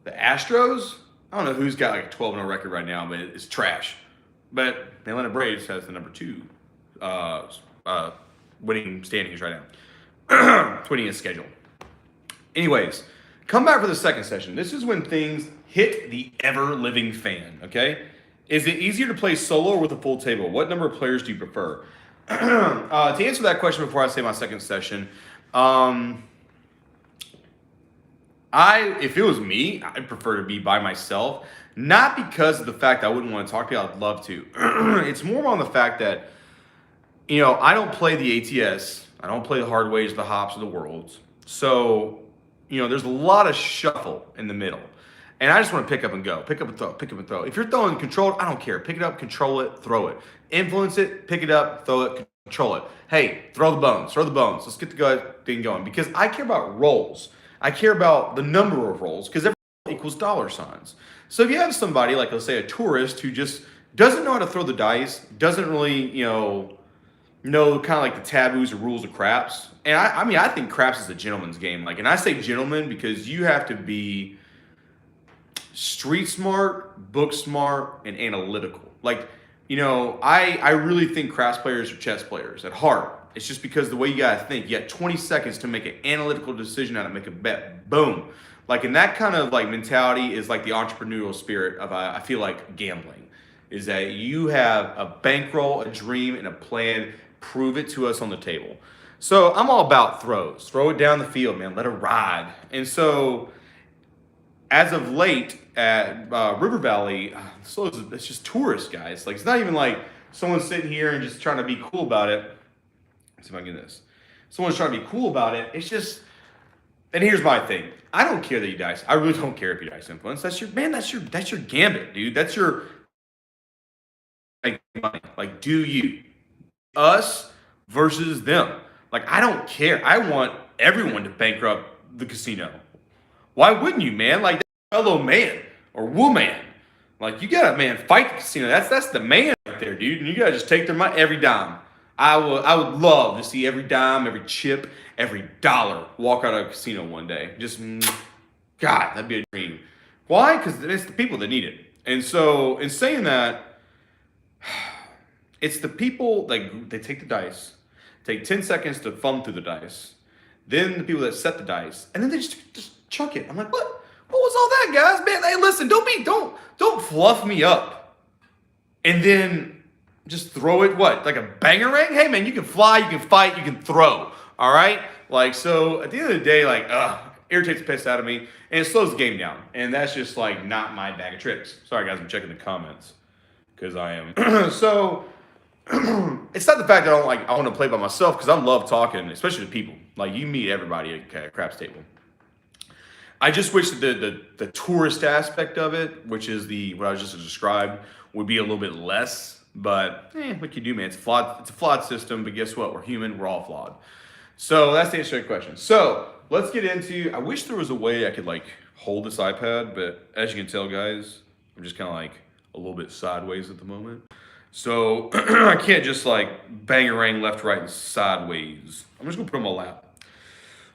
Astros, I don't know who's got like a 12-0 record right now, but it's trash. But the Atlanta Braves has the number 2 winning standings right now. Winning his schedule. Anyways, come back for the second session. This is when things hit the ever-living fan, okay? Is it easier to play solo or with a full table? What number of players do you prefer? To answer that question before I say my second session, if it was me, I'd prefer to be by myself. Not because of the fact I wouldn't want to talk to you, I'd love to. It's more on the fact that, I don't play the ATS. I don't play the hard ways, the hops, or the worlds. So, there's a lot of shuffle in the middle. And I just want to pick up and go. Pick up and throw, pick up and throw. If you're throwing controlled, I don't care. Pick it up, control it, throw it. Influence it, pick it up, throw it, control it. Hey, throw the bones. Let's get the thing going. Because I care about rolls. I care about the number of rolls because every roll equals dollar signs. So if you have somebody like, let's say, a tourist who just doesn't know how to throw the dice, doesn't really, know kind of like the taboos or rules of craps. And I think craps is a gentleman's game. And I say gentleman because you have to be street smart, book smart, and analytical. I really think craps players are chess players at heart. It's just because the way you gotta think, you got 20 seconds to make an analytical decision how to make a bet. Boom. And that kind of mentality is like the entrepreneurial spirit of, I feel like, gambling. Is that you have a bankroll, a dream, and a plan. Prove it to us on the table. So I'm all about throws. Throw it down the field, man. Let it ride. And so as of late at River Valley, it's just tourists, guys. It's not even like someone's sitting here and just trying to be cool about it. Let's see if I can get this. Someone's trying to be cool about it. It's just, and here's my thing. I don't care that you dice. I really don't care if you dice influence. That's your gambit, dude. That's your money. Do you? Us versus them. I don't care. I want everyone to bankrupt the casino. Why wouldn't you, man? Fellow man or woman. You gotta, man, fight the casino. That's the man right there, dude. And you gotta just take their money, every dime. I would love to see every dime, every chip, every dollar walk out of a casino one day. Just, God, that'd be a dream. Why? Because it's the people that need it. And so, in saying that, it's the people, they take the dice, take 10 seconds to thumb through the dice, then the people that set the dice, and then they just chuck it. I'm like, what? What was all that, guys? Man, hey, listen, don't fluff me up. And then just throw it, like a bangerang? Hey, man, you can fly, you can fight, you can throw, all right? So at the end of the day, irritates the piss out of me, and it slows the game down. And that's just, not my bag of tricks. Sorry, guys, I'm checking the comments, because I am. So, it's not the fact that I want to play by myself, because I love talking, especially to people. You meet everybody at a craps table. I just wish that the tourist aspect of it, which is what I was just described, would be a little bit less. But what you do, man? It's flawed. It's a flawed system. But guess what? We're human. We're all flawed. So that's the answer to your question. So let's get into. I wish there was a way I could like hold this iPad, but as you can tell, guys, I'm just kind of like a little bit sideways at the moment. So I can't just like bangarang left, right, and sideways. I'm just gonna put it on my lap.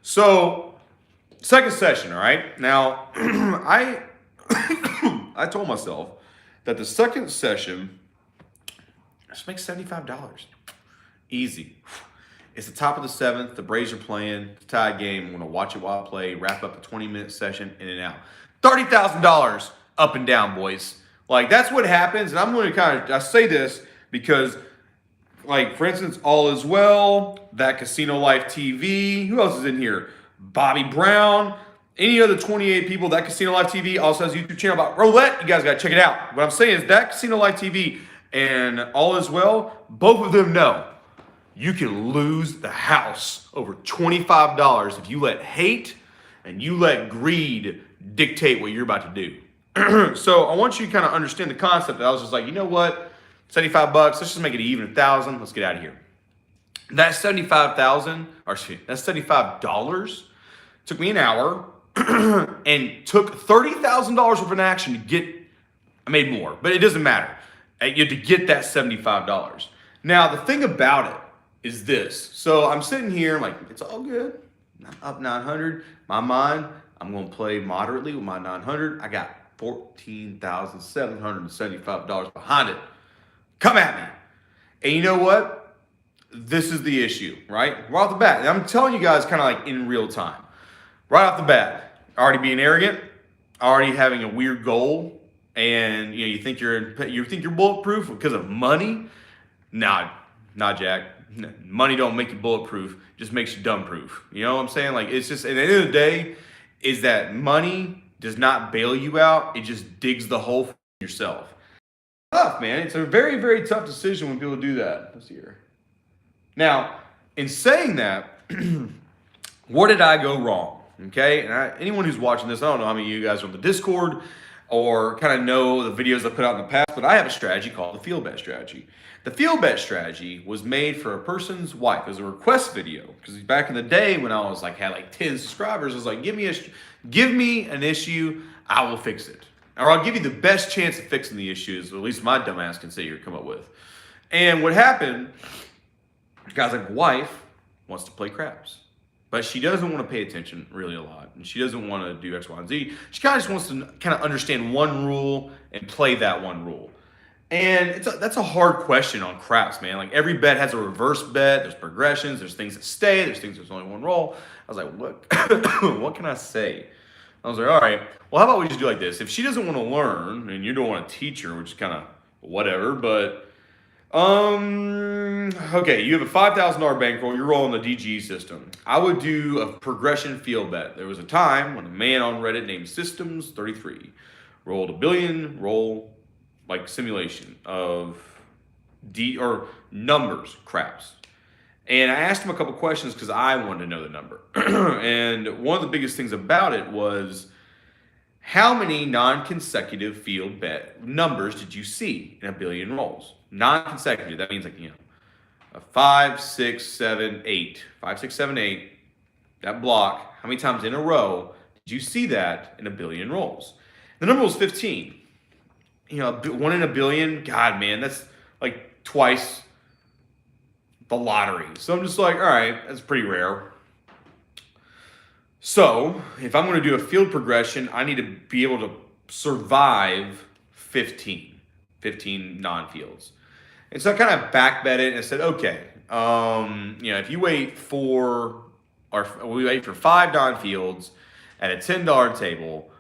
So second session, all right. Now I I told myself that the second session just makes $75. Easy. It's the top of the seventh. The Braves are playing. It's a tied game. I'm going to watch it while I play. Wrap up the 20-minute session, in and out. $30,000 up and down, boys. Like, that's what happens. And I'm going to I say this because, like, for instance, All Is Well, That Casino Life TV. Who else is in here? Bobby Brown. Any other 28 people. That Casino Life TV also has a YouTube channel about roulette. You guys got to check it out. What I'm saying is That Casino Life TV and All Is Well, both of them know you can lose the house over $25 if you let hate and you let greed dictate what you're about to do. So I want you to kind of understand the concept. I was just like, you know what? 75 bucks, let's just make it even, 1,000. Let's get out of here. That 75,000, or excuse me, that's $75 took me an hour and took $30,000 worth of an action to get, I made more, but it doesn't matter. You had to get that $75. Now, the thing about it is this. So I'm sitting here, I'm like, it's all good. I'm up 900. My mind, I'm going to play moderately with my 900. I got $14,775 behind it. Come at me. And you know what? This is the issue, right? Right off the bat. And I'm telling you guys kind of like in real time. Right off the bat, already being arrogant, already having a weird goal, and you think you're bulletproof because of money. Nah, Jack. Money don't make you bulletproof, just makes you dumb-proof. You know what I'm saying? Like, it's just, at the end of the day, is that money does not bail you out. It just digs the hole for yourself. Tough, man. It's a very, very tough decision when people do that this year. Now, in saying that, what did I go wrong? Okay? And anyone who's watching this, I don't know how many of you guys are on the Discord or kind of know the videos I put out in the past, but I have a strategy called the field bet strategy. The field bet strategy was made for a person's wife. It was a request video because back in the day when I was like had like 10 subscribers, I was like, give me an issue, I will fix it, or I'll give you the best chance of fixing the issues. Or at least my dumbass can say here come up with. And what happened? The guy's like, wife wants to play craps, but she doesn't want to pay attention really a lot, and she doesn't want to do X, Y, and Z. She kind of just wants to kind of understand one rule and play that one rule. And that's a hard question on craps, man. Like every bet has a reverse bet. There's progressions. There's things that stay. There's things there's only one roll. I was like, what? What can I say? I was like, all right. Well, how about we just do like this? If she doesn't want to learn, and you don't want to teach her, which is kind of whatever, but okay, you have a $5,000 bankroll. You're rolling the DG system. I would do a progression field bet. There was a time when a man on Reddit named Systems33 rolled a billion roll like simulation of numbers craps. And I asked him a couple questions because I wanted to know the number. And one of the biggest things about it was how many non-consecutive field bet numbers did you see in a billion rolls? Non-consecutive, that means like, a 5, 6, 7, 8. 5, 6, 7, 8, that block, how many times in a row did you see that in a billion rolls? The number was 15. 1 in a billion, God, man, that's like twice the lottery. So I'm just like, all right, that's pretty rare. So if I'm going to do a field progression, I need to be able to survive 15 non-fields. And so I kind of back bet it and I said, okay, if you wait for 5 non-fields at a $10 table,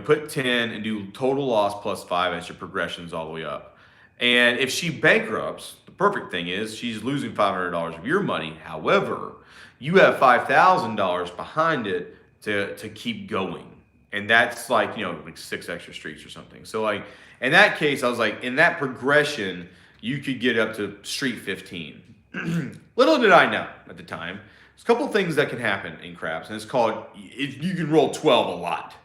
put 10 and do total loss plus 5 as your progressions all the way up. And if she bankrupts, the perfect thing is she's losing $500 of your money. However, you have $5,000 behind it to keep going. And that's like 6 extra streets or something. So like in that case, I was like, in that progression, you could get up to street 15. Little did I know at the time, there's a couple things that can happen in craps, and it's called, you can roll 12 a lot.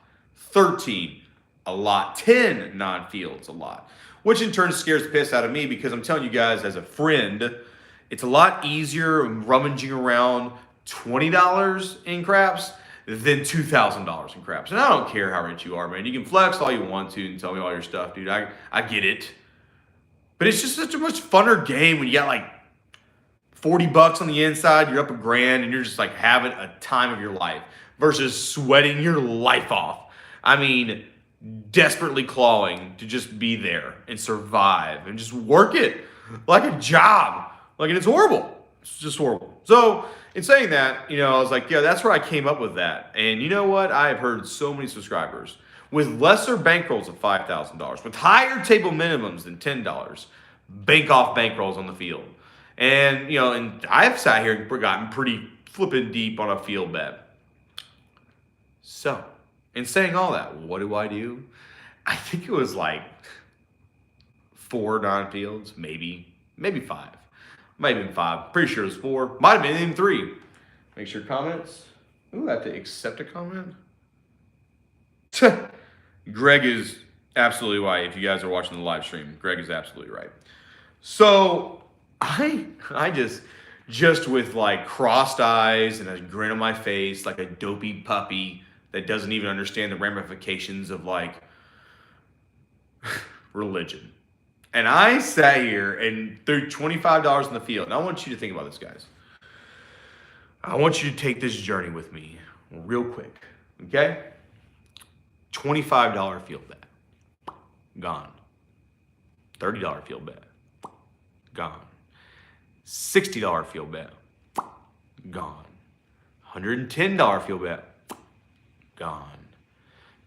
13 a lot, 10 non-fields a lot, which in turn scares the piss out of me because I'm telling you guys as a friend, it's a lot easier rummaging around $20 in craps than $2,000 in craps. And I don't care how rich you are, man. You can flex all you want to and tell me all your stuff, dude. I get it. But it's just such a much funner game when you got like $40 on the inside, you're up $1,000, and you're just like having a time of your life versus sweating your life off. I mean, desperately clawing to just be there and survive and just work it like a job. Like, and it's horrible. It's just horrible. So, in saying that, I was like, yeah, that's where I came up with that. And you know what? I have heard so many subscribers with lesser bankrolls of $5,000, with higher table minimums than $10, bank off bankrolls on the field. And, and I've sat here and gotten pretty flippin' deep on a field bet. So, in saying all that, what do? I think it was like 4 non-fields, maybe 5. Might have been 5. Pretty sure it was 4. Might have been even 3. Make sure comments. Ooh, I have to accept a comment. Greg is absolutely right. If you guys are watching the live stream, Greg is absolutely right. So I just with like crossed eyes and a grin on my face, like a dopey puppy that doesn't even understand the ramifications of like religion. And I sat here and threw $25 in the field. And I want you to think about this, guys. I want you to take this journey with me real quick, okay? $25 field bet, gone. $30 field bet, gone. $60 field bet, gone. $110 field bet, gone.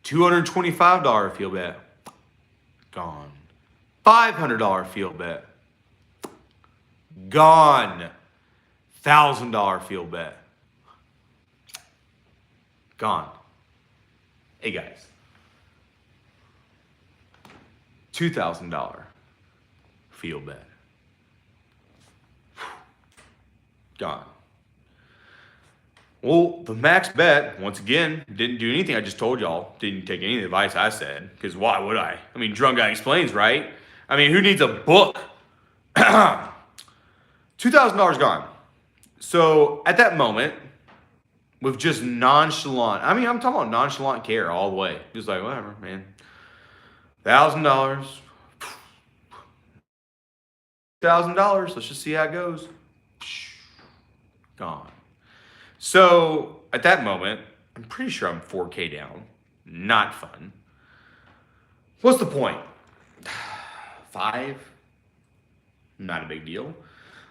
$225 field bet, gone. $500 field bet, gone. $1,000 field bet, gone. Hey guys, $2,000 field bet, gone. Well, the max bet, once again, didn't do anything. I just told y'all, didn't take any of the advice I said, because why would I? I mean, Drunk Guy Explains, right? I mean, who needs a book? $2,000 gone. So at that moment, with just nonchalant, I'm talking about nonchalant care all the way. Just like, whatever, man. $1,000. $1,000. Let's just see how it goes. Gone. So at that moment, I'm pretty sure I'm 4K down. Not fun. What's the point? 5? Not a big deal.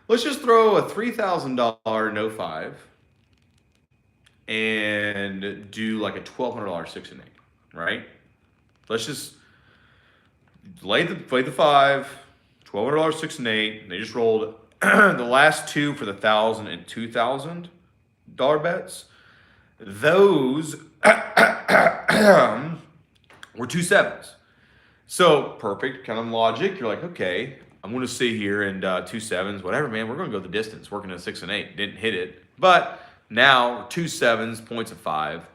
Let's just throw a $3,000 no 5 and do like a $1,200 6 and 8, right? Let's just lay the 5, $1,200 6 and 8. And they just rolled the last 2 for the $1,000 and $2,000 bets. Those were 2 7s. So perfect kind of logic. You're like, okay, I'm going to sit here and 2 7s, whatever, man. We're going to go the distance, working at 6 and 8. Didn't hit it, but now 2 7s, points of 5.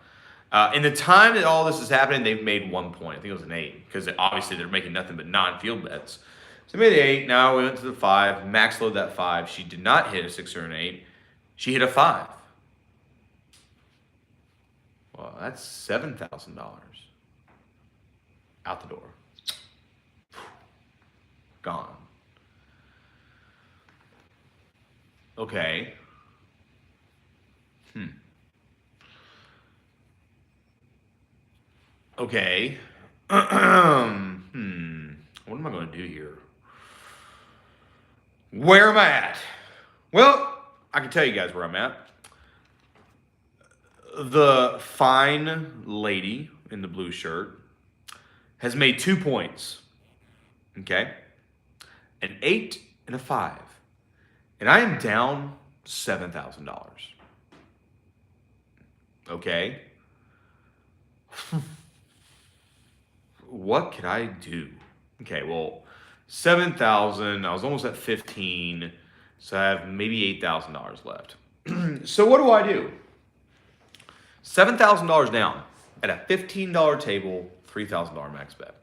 In the time that all this is happening, they've made 1 point. I think it was an 8 because obviously they're making nothing but non-field bets. So they made 8. Now we went to the 5. Max load that 5. She did not hit a 6 or an 8. She hit a 5. Well, that's $7,000 out the door. Gone. Okay. Okay. What am I going to do here? Where am I at? Well, I can tell you guys where I'm at. The fine lady in the blue shirt has made 2 points. Okay? An 8 and a 5. And I am down $7,000. Okay? What could I do? Okay, well, 7,000. I was almost at 15, so I have maybe $8,000 left. So what do? $7,000 down at a $15 table, $3,000 max bet.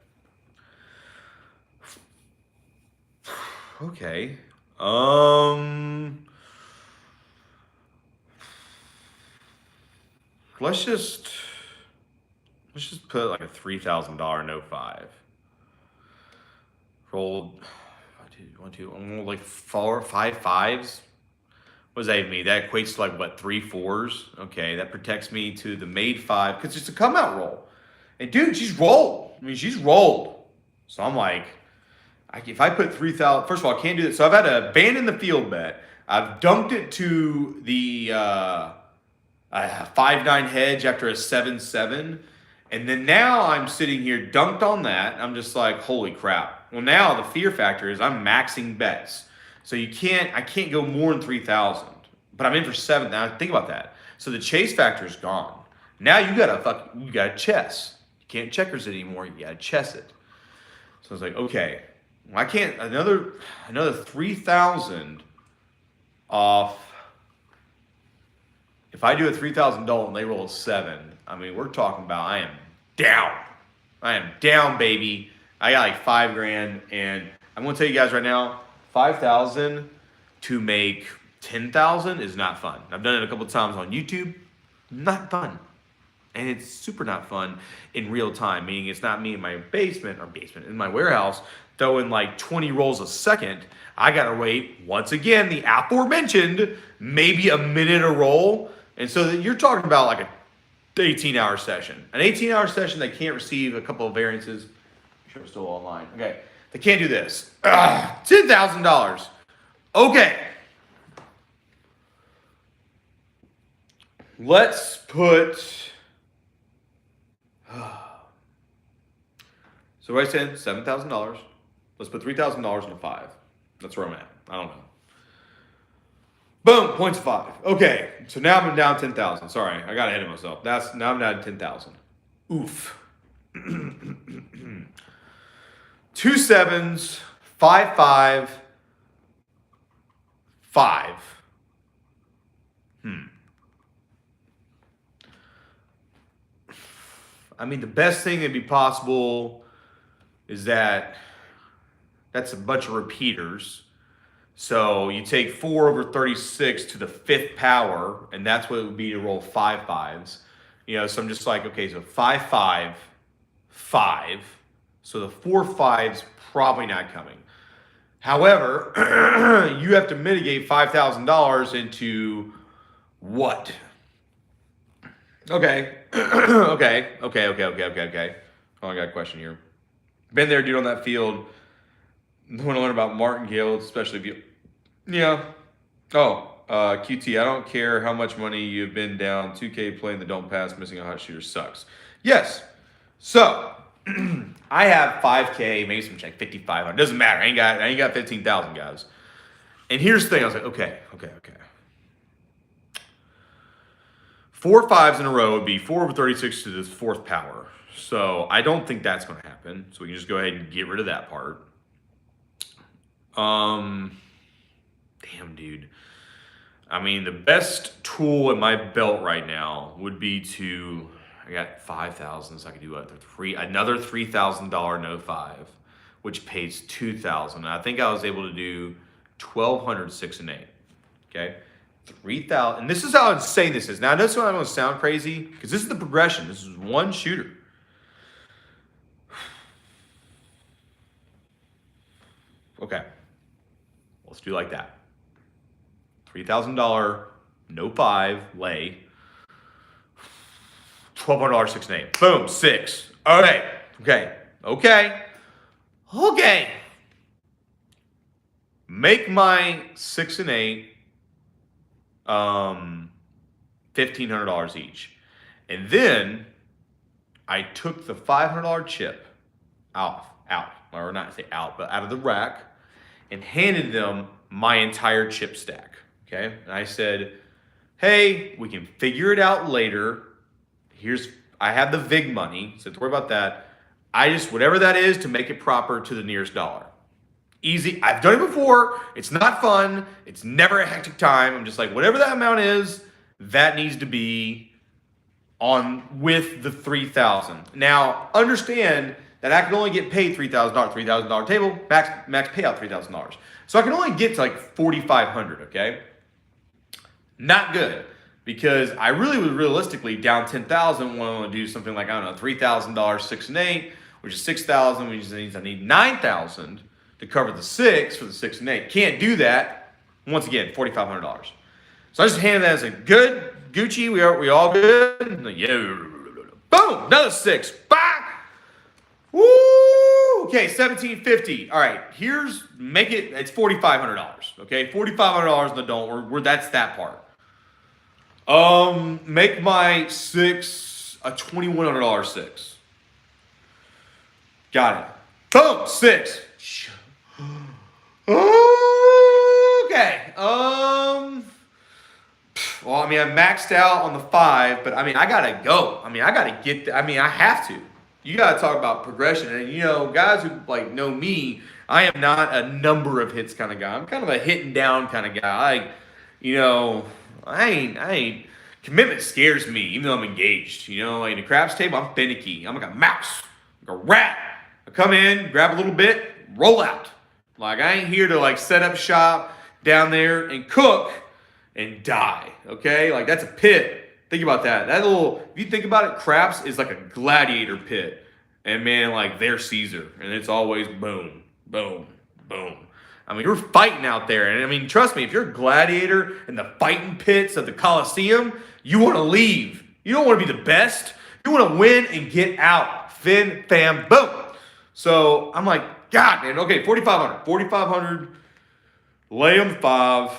Okay. let's just put like a $3,000 no 5. Rolled like 5 5s. What does that even mean? That equates to like what, 3 4s? Okay, that protects me to the made 5 because it's a come out roll. And dude, she's rolled. I mean, she's rolled. So I'm like, if I put 3,000, first of all, I can't do this. So I've had to abandon the field bet. I've dunked it to the 5-9 hedge after a 7-7. And then now I'm sitting here dunked on that. I'm just like, holy crap. Well, now the fear factor is I'm maxing bets. So I can't go more than 3,000. But I'm in for 7. Now think about that. So the chase factor is gone. Now you gotta chess. You can't checkers it anymore. You gotta chess it. So I was like, okay, well, I can't another 3,000 off. If I do a 3,000 Dalton and they roll a 7, I mean, we're talking about I am down. I am down, baby. I got like $5,000, and I'm gonna tell you guys right now, 5,000 to make 10,000 is not fun. I've done it a couple times on YouTube. Not fun. And it's super not fun in real time, meaning it's not me in my basement, in my warehouse, throwing like 20 rolls a second. I gotta wait, once again, the aforementioned, maybe a minute a roll. And so you're talking about like a 18-hour session. An 18-hour session that can't receive a couple of variances. I'm sure I'm still online. Okay, they can't do this. $10,000. Okay. Let's put... So what I said, $7,000. Let's put $3,000 in a 5. That's where I'm at. I don't know. Boom, points 5. Okay, so now I'm down 10,000. Sorry, I got ahead of myself. Now I'm down 10,000. Oof. 2 7s, 5 5, 5. I mean, the best thing that'd be possible is that's a bunch of repeaters. So you take 4 over 36 to the 5th power, and that's what it would be to roll 5 5s. You know, so I'm just like, okay, so 5 5, 5. So the 4 5's probably not coming. However, you have to mitigate $5,000 into what? Okay. Okay. Oh, I got a question here. Been there, dude, on that field. Want to learn about martingale, especially if you... Yeah. Oh, QT, I don't care how much money you've been down. 2K playing the don't pass, missing a hot shooter sucks. Yes. So, I have 5K, maybe some check, 5,500. Doesn't matter. I ain't got 15,000, guys. And here's the thing. I was like, okay. 4 5s in a row would be 4 over 36 to the 4th power. So I don't think that's going to happen. So we can just go ahead and get rid of that part. Damn, dude. I mean, the best tool in my belt right now would be to... I got 5,000, so I could do another $3,000 no 5, which pays 2,000. I think I was able to do 1,200 6 and 8. Okay, 3,000. And this is how insane this is. Now, I know I'm going to sound crazy because this is the progression. This is one shooter. Okay, let's do like that. $3,000 no 5 lay. $1,200 6 and 8. Boom, 6. Okay. Make my 6 and 8 $1,500 each. And then I took the $500 chip out, or not say out, but out of the rack and handed them my entire chip stack. Okay? And I said, hey, we can figure it out later. I have the VIG money, so don't worry about that. Whatever that is to make it proper to the nearest dollar. Easy. I've done it before. It's not fun. It's never a hectic time. I'm just like, whatever that amount is, that needs to be on with the 3,000. Now, understand that I can only get paid $3,000 table, max payout $3,000. So I can only get to like 4,500, okay? Not good. because I really was realistically down 10,000, want to do something like, I don't know, $3,000 6 and 8, which is 6,000, which means I need 9,000 to cover the 6 for the 6 and 8. Can't do that. Once again, $4,500. So I just handed that as a good Gucci. We all good. Like, yeah, boom, another 6. Bye. Woo! Okay, $1,750. All right, make it. It's $4,500. Okay, $4,500 in the don't. That's that part. Make my 6 a $2,100 6. Got it. Boom, 6. Okay. Well, I mean, I maxed out on the 5, but I mean, I gotta go. I mean, I gotta get. I mean, I have to. You gotta talk about progression, and you know, guys who like know me, I am not a number of hits kind of guy. I'm kind of a hit and down kind of guy. I ain't. Commitment scares me, even though I'm engaged. You know, like in a craps table, I'm finicky. I'm like a mouse, like a rat. I come in, grab a little bit, roll out. Like I ain't here to like set up shop down there and cook and die. Okay, like that's a pit. Think about that. If you think about it, craps is like a gladiator pit, and man, like they're Caesar, and it's always boom, boom, boom. I mean, you're fighting out there, and I mean, trust me, if you're a gladiator in the fighting pits of the Colosseum, you want to leave. You don't want to be the best. You want to win and get out. Fin, fam, boom. So I'm like, God, man, okay, 4,500. 4,500, lay on 5.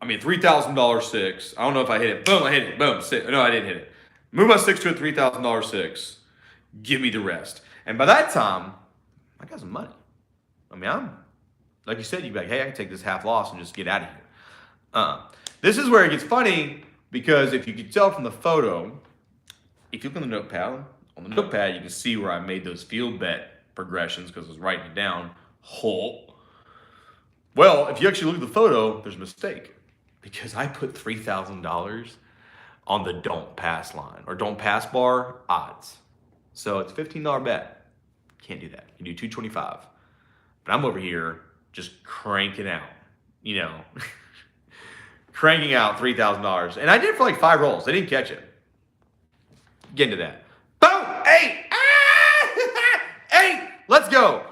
I mean, $3,000 6. I don't know if I hit it. Boom, I hit it. Boom, 6. No, I didn't hit it. Move my 6 to a $3,000 6. Give me the rest. And by that time, I got some money. I mean, like you said, you'd be like, hey, I can take this half loss and just get out of here. This is where it gets funny, because if you can tell from the photo, if you look on the notepad, you can see where I made those field bet progressions because I was writing it down. Well, if you actually look at the photo, there's a mistake, because I put $3,000 on the don't pass line or don't pass bar odds. So it's a $15 bet. Can't do that. You can do $225. But I'm over here just cranking out, cranking out $3,000. And I did it for like 5 rolls. They didn't catch it. Get into that. Boom! 8! Ah! 8! Let's go.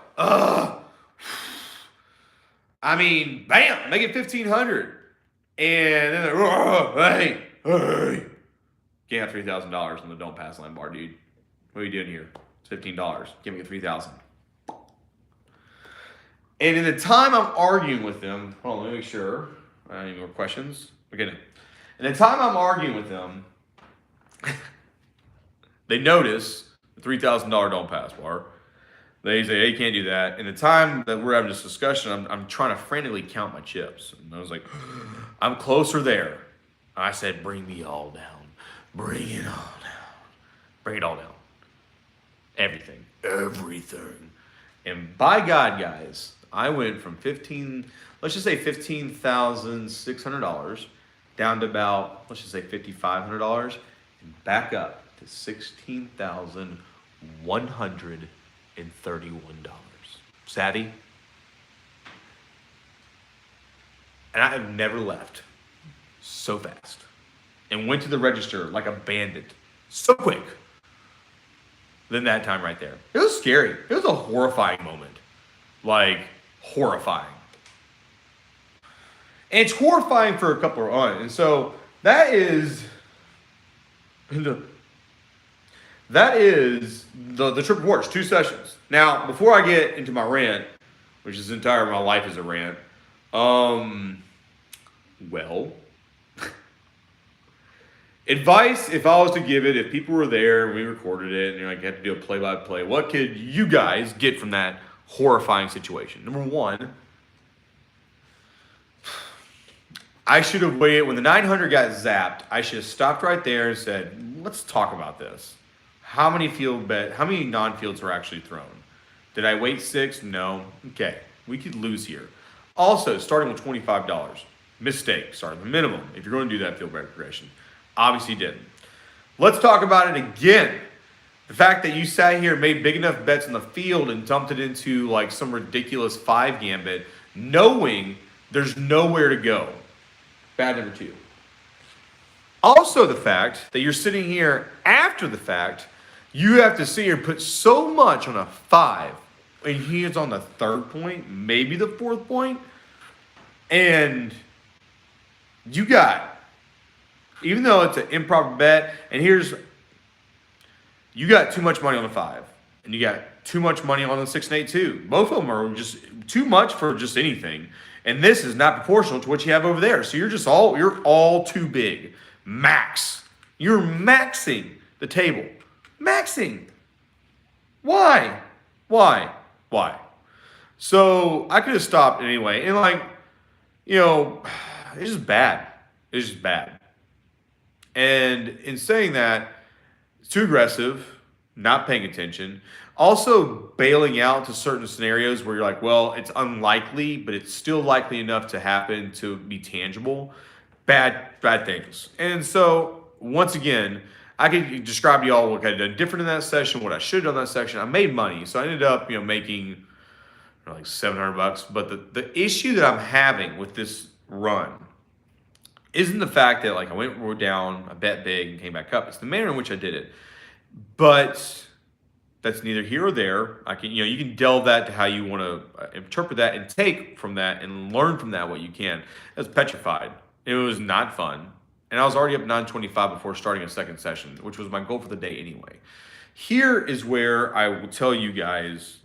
I mean, bam! Make it 1,500. And then hey! Can't have $3,000 on the don't pass line bar, dude. What are you doing here? It's $15. Give me $3,000. And in the time I'm arguing with them, hold on, let me make sure. I don't have any more questions. Okay. In the time I'm arguing with them, they notice the $3,000 don't pass bar. They say, hey, you can't do that. And the time that we're having this discussion, I'm trying to frantically count my chips. And I was like, I'm closer there. I said, bring me all down. Bring it all down. Bring it all down. Everything. And by God, guys, I went from let's just say $15,600 down to about, let's just say $5,500, and back up to $16,131. Savvy? And I have never left so fast and went to the register like a bandit so quick than that time right there. It was scary. It was a horrifying moment. Like, horrifying. And it's horrifying for a couple of runs. And so that is the trip reports, 2 sessions. Now, before I get into my rant, which is entire my life is a rant, well, advice, if I was to give it, if people were there and we recorded it and you had to do a play-by-play, what could you guys get from that horrifying situation? Number 1, I should have waited. When the 900 got zapped, I should have stopped right there and said, let's talk about this. How many non-fields were actually thrown? Did I wait 6? No. Okay, we could lose here. Also, starting with $25. Mistake. Start at the minimum if you're going to do that field bet progression. Obviously didn't. Let's talk about it again. The fact that you sat here and made big enough bets in the field and dumped it into like some ridiculous 5 gambit, knowing there's nowhere to go. Bad number 2. Also, the fact that you're sitting here after the fact, you have to sit here and put so much on a 5, and he is on the 3rd point, maybe the 4th point, and you got, even though it's an improper bet, and you got too much money on the 5, and you got too much money on the 6 and 8 too. Both of them are just too much for just anything, and this is not proportional to what you have over there. So you're all too big. Max. You're maxing the table. Maxing. Why? So I could have stopped anyway. And it's just bad. It's just bad. And in saying that, it's too aggressive, not paying attention. Also bailing out to certain scenarios where you're like, well, it's unlikely, but it's still likely enough to happen to be tangible. Bad things. And so, once again, I could describe to y'all what I did different in that session, what I should have done in that section. I made money, so I ended up, making like $700. But the issue that I'm having with this run isn't the fact that I went down, I bet big, and came back up. It's the manner in which I did it. But that's neither here or there. You can delve that to how you want to interpret that and take from that and learn from that what you can. I was petrified. It was not fun. And I was already up 925 before starting a second session, which was my goal for the day anyway. Here is where I will tell you guys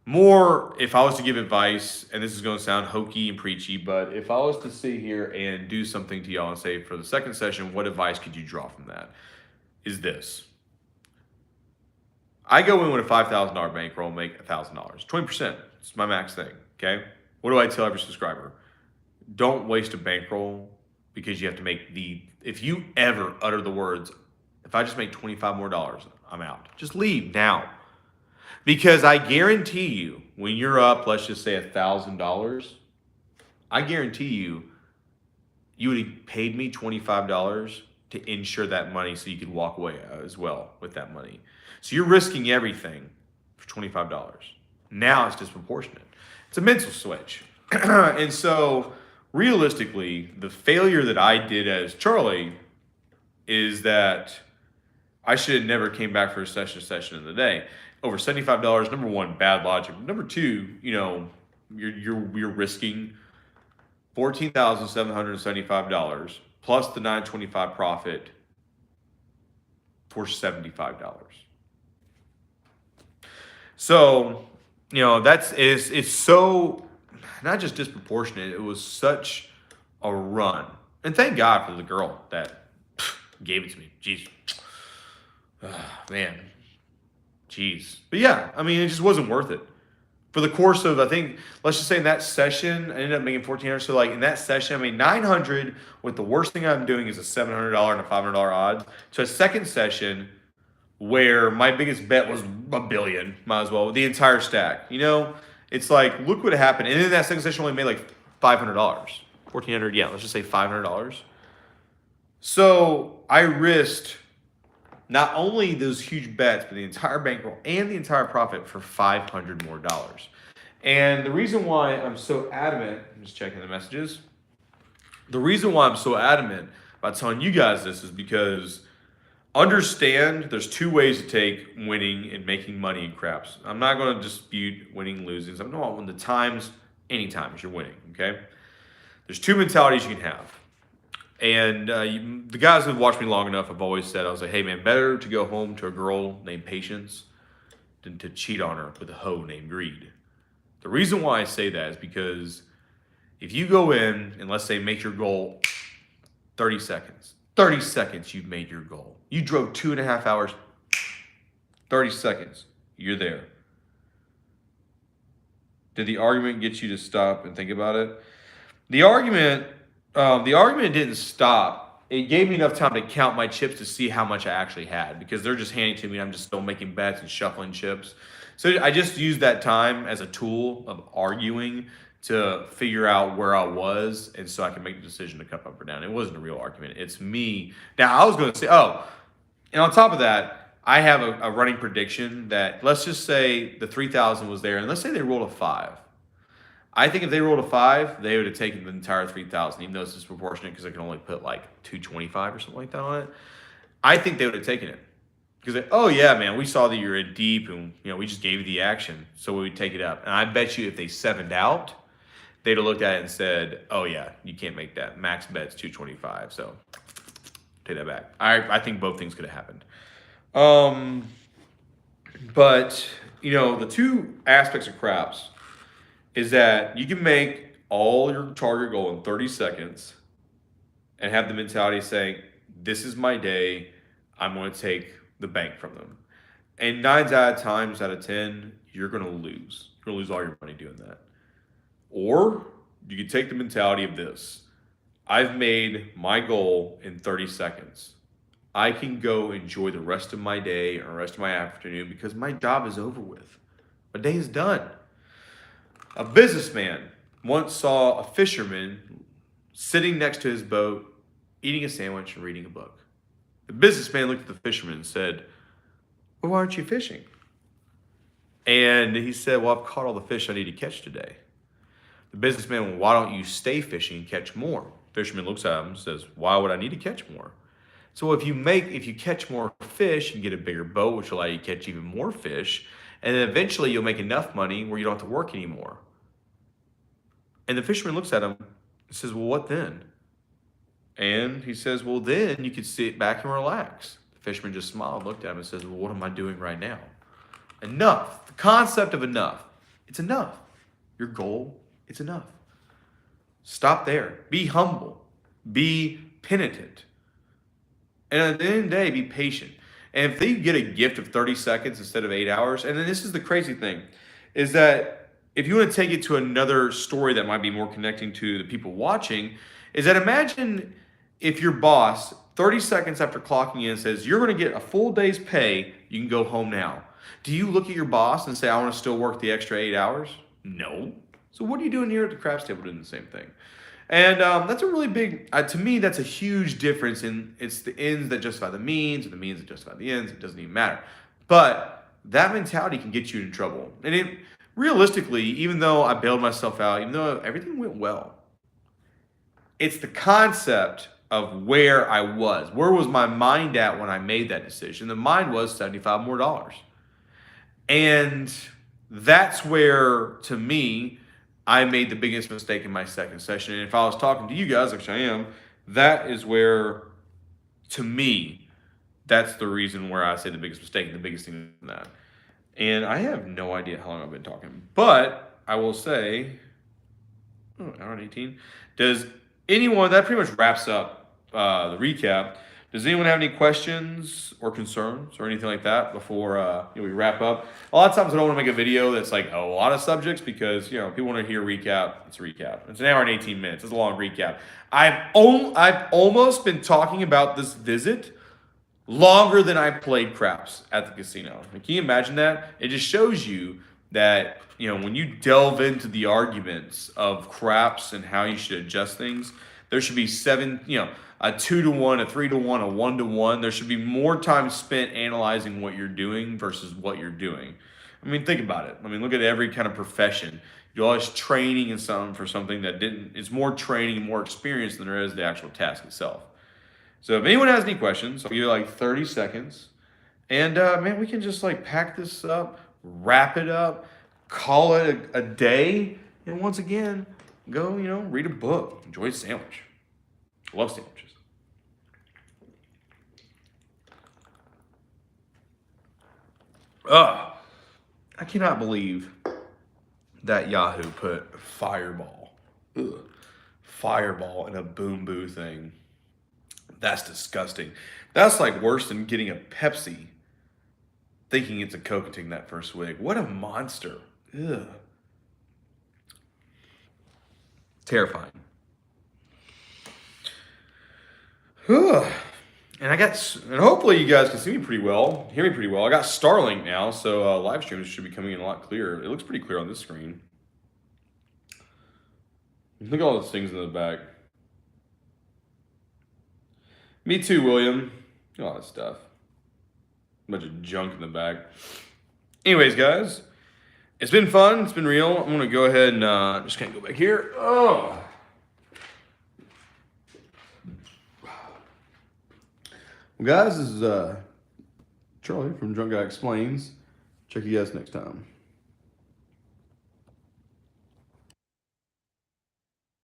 more, if I was to give advice, and this is going to sound hokey and preachy, but if I was to sit here and do something to y'all and say, for the second session, what advice could you draw from that? Is this. I go in with a $5,000 bankroll and make $1,000. 20%. It's my max thing, okay? What do I tell every subscriber? Don't waste a bankroll because you have to make if you ever utter the words, if I just make $25 more, I'm out. Just leave now. Because I guarantee you, when you're up, let's just say $1,000, I guarantee you would have paid me $25 to insure that money so you could walk away as well with that money. So you're risking everything for $25. Now it's disproportionate. It's a mental switch. And so realistically, the failure that I did as Charlie is that I should have never came back for a session of the day. Over $75, number one, bad logic. Number two, you're risking $14,775 plus the $925 profit for $75. So, it's so not just disproportionate, it was such a run. And thank God for the girl that gave it to me. Jeez. Man. Jeez. But yeah, it just wasn't worth it. For the course of, I think, let's just say in that session, I ended up making $1,400. So in that session, I made $900 with the worst thing I'm doing is a $700 and a $500 odds. So a second session where my biggest bet was $1 billion, might as well, the entire stack. It's look what happened. And then that second session only made $500. $1,400, yeah, let's just say $500. So I risked not only those huge bets, but the entire bankroll and the entire profit for $500 more. And the reason why I'm so adamant, I'm just checking the messages. The reason why I'm so adamant about telling you guys this is because understand there's two ways to take winning and making money in craps. I'm not going to dispute winning, losing. I'm not when the times, any times you're winning, okay? There's two mentalities you can have. And the guys who've watched me long enough have always said, I was like, hey man, better to go home to a girl named Patience than to cheat on her with a hoe named Greed. The reason why I say that is because if you go in and let's say make your goal 30 seconds, 30 seconds you've made your goal. You drove 2.5 hours, 30 seconds, you're there. Did the argument get you to stop and think about it? The argument didn't stop. It gave me enough time to count my chips to see how much I actually had because they're just handing to me. I'm just still making bets and shuffling chips. So I just used that time as a tool of arguing to figure out where I was and so I can make the decision to cut up or down. It wasn't a real argument. It's me. Now, I was going to say, and on top of that, I have a running prediction that let's just say the 3,000 was there and let's say they rolled a 5. I think if they rolled a 5, they would have taken the entire 3,000, even though it's disproportionate because they can only put like 225 or something like that on it. I think they would have taken it. Because, oh, yeah, man, we saw that you were in deep and, we just gave you the action. So we would take it up. And I bet you if they 7'd out, they'd have looked at it and said, oh, yeah, you can't make that. Max bet's 225. So take that back. I think both things could have happened. But, the two aspects of craps is that you can make all your target goal in 30 seconds and have the mentality saying, this is my day. I'm going to take the bank from them. And 9 times out of 10, you're going to lose. You're going to lose all your money doing that. Or you can take the mentality of this. I've made my goal in 30 seconds. I can go enjoy the rest of my day or the rest of my afternoon because my job is over with. My day is done. A businessman once saw a fisherman sitting next to his boat, eating a sandwich and reading a book. The businessman looked at the fisherman and said, well, why aren't you fishing? And he said, well, I've caught all the fish I need to catch today. The businessman, well, why don't you stay fishing and catch more? The fisherman looks at him and says, why would I need to catch more? So if you catch more fish and get a bigger boat, which will allow you to catch even more fish, and then eventually you'll make enough money where you don't have to work anymore. And the fisherman looks at him and says, well, what then? And he says, well, then you could sit back and relax. The fisherman just smiled, looked at him and says, well, what am I doing right now? Enough. The concept of enough. It's enough. Your goal, it's enough. Stop there. Be humble. Be penitent. And at the end of the day, be patient. And if they get a gift of 30 seconds instead of 8 hours, and then this is the crazy thing, is that if you want to take it to another story that might be more connecting to the people watching, is that imagine if your boss, 30 seconds after clocking in, says, you're going to get a full day's pay, you can go home now. Do you look at your boss and say, I want to still work the extra 8 hours? No. So what are you doing here at the craps table doing the same thing? And that's a really big, to me, that's a huge difference in it's the ends that justify the means and the means that justify the ends. It doesn't even matter. But that mentality can get you in trouble. And realistically, even though I bailed myself out, even though everything went well, it's the concept of where I was. Where was my mind at when I made that decision? The mind was $75 more. And that's where, to me, I made the biggest mistake in my second session. And if I was talking to you guys, which I am, that is where, to me, that's the reason where I say the biggest mistake, the biggest thing in that. And I have no idea how long I've been talking. But I will say, hour and 18. That pretty much wraps up the recap. Does anyone have any questions or concerns or anything like that before we wrap up? A lot of times I don't want to make a video that's like a lot of subjects because people want to hear recap. It's a recap. It's an hour and 18 minutes. It's a long recap. I've almost been talking about this visit longer than I played craps at the casino. Can you imagine that? It just shows you that when you delve into the arguments of craps and how you should adjust things, there should be a 2-to-1, a 3-to-1, a 1-to-1. There should be more time spent analyzing what you're doing versus what you're doing. I mean, think about it. I mean, look at every kind of profession. You're always training in something for something that it's more training and more experience than there is the actual task itself. So if anyone has any questions, I'll give you like 30 seconds. And man, we can just like pack this up, wrap it up, call it a day. And once again, go, read a book, enjoy a sandwich. Love sandwiches. I cannot believe that Yahoo put Fireball in a Boom Boo thing. That's disgusting. That's like worse than getting a Pepsi thinking it's a Coke and taking that first swig. What a monster. Ugh. Terrifying. And hopefully you guys can see me pretty well, hear me pretty well. I got Starlink now, so live streams should be coming in a lot clearer. It looks pretty clear on this screen. Look at all those things in the back. Me too, William. All that stuff. A bunch of junk in the back. Anyways, guys, It's been fun. It's been real. I'm gonna go ahead and just kind of go back here. Oh. Well, guys, this is Charlie from Drunk Guy Explains. Check you guys next time.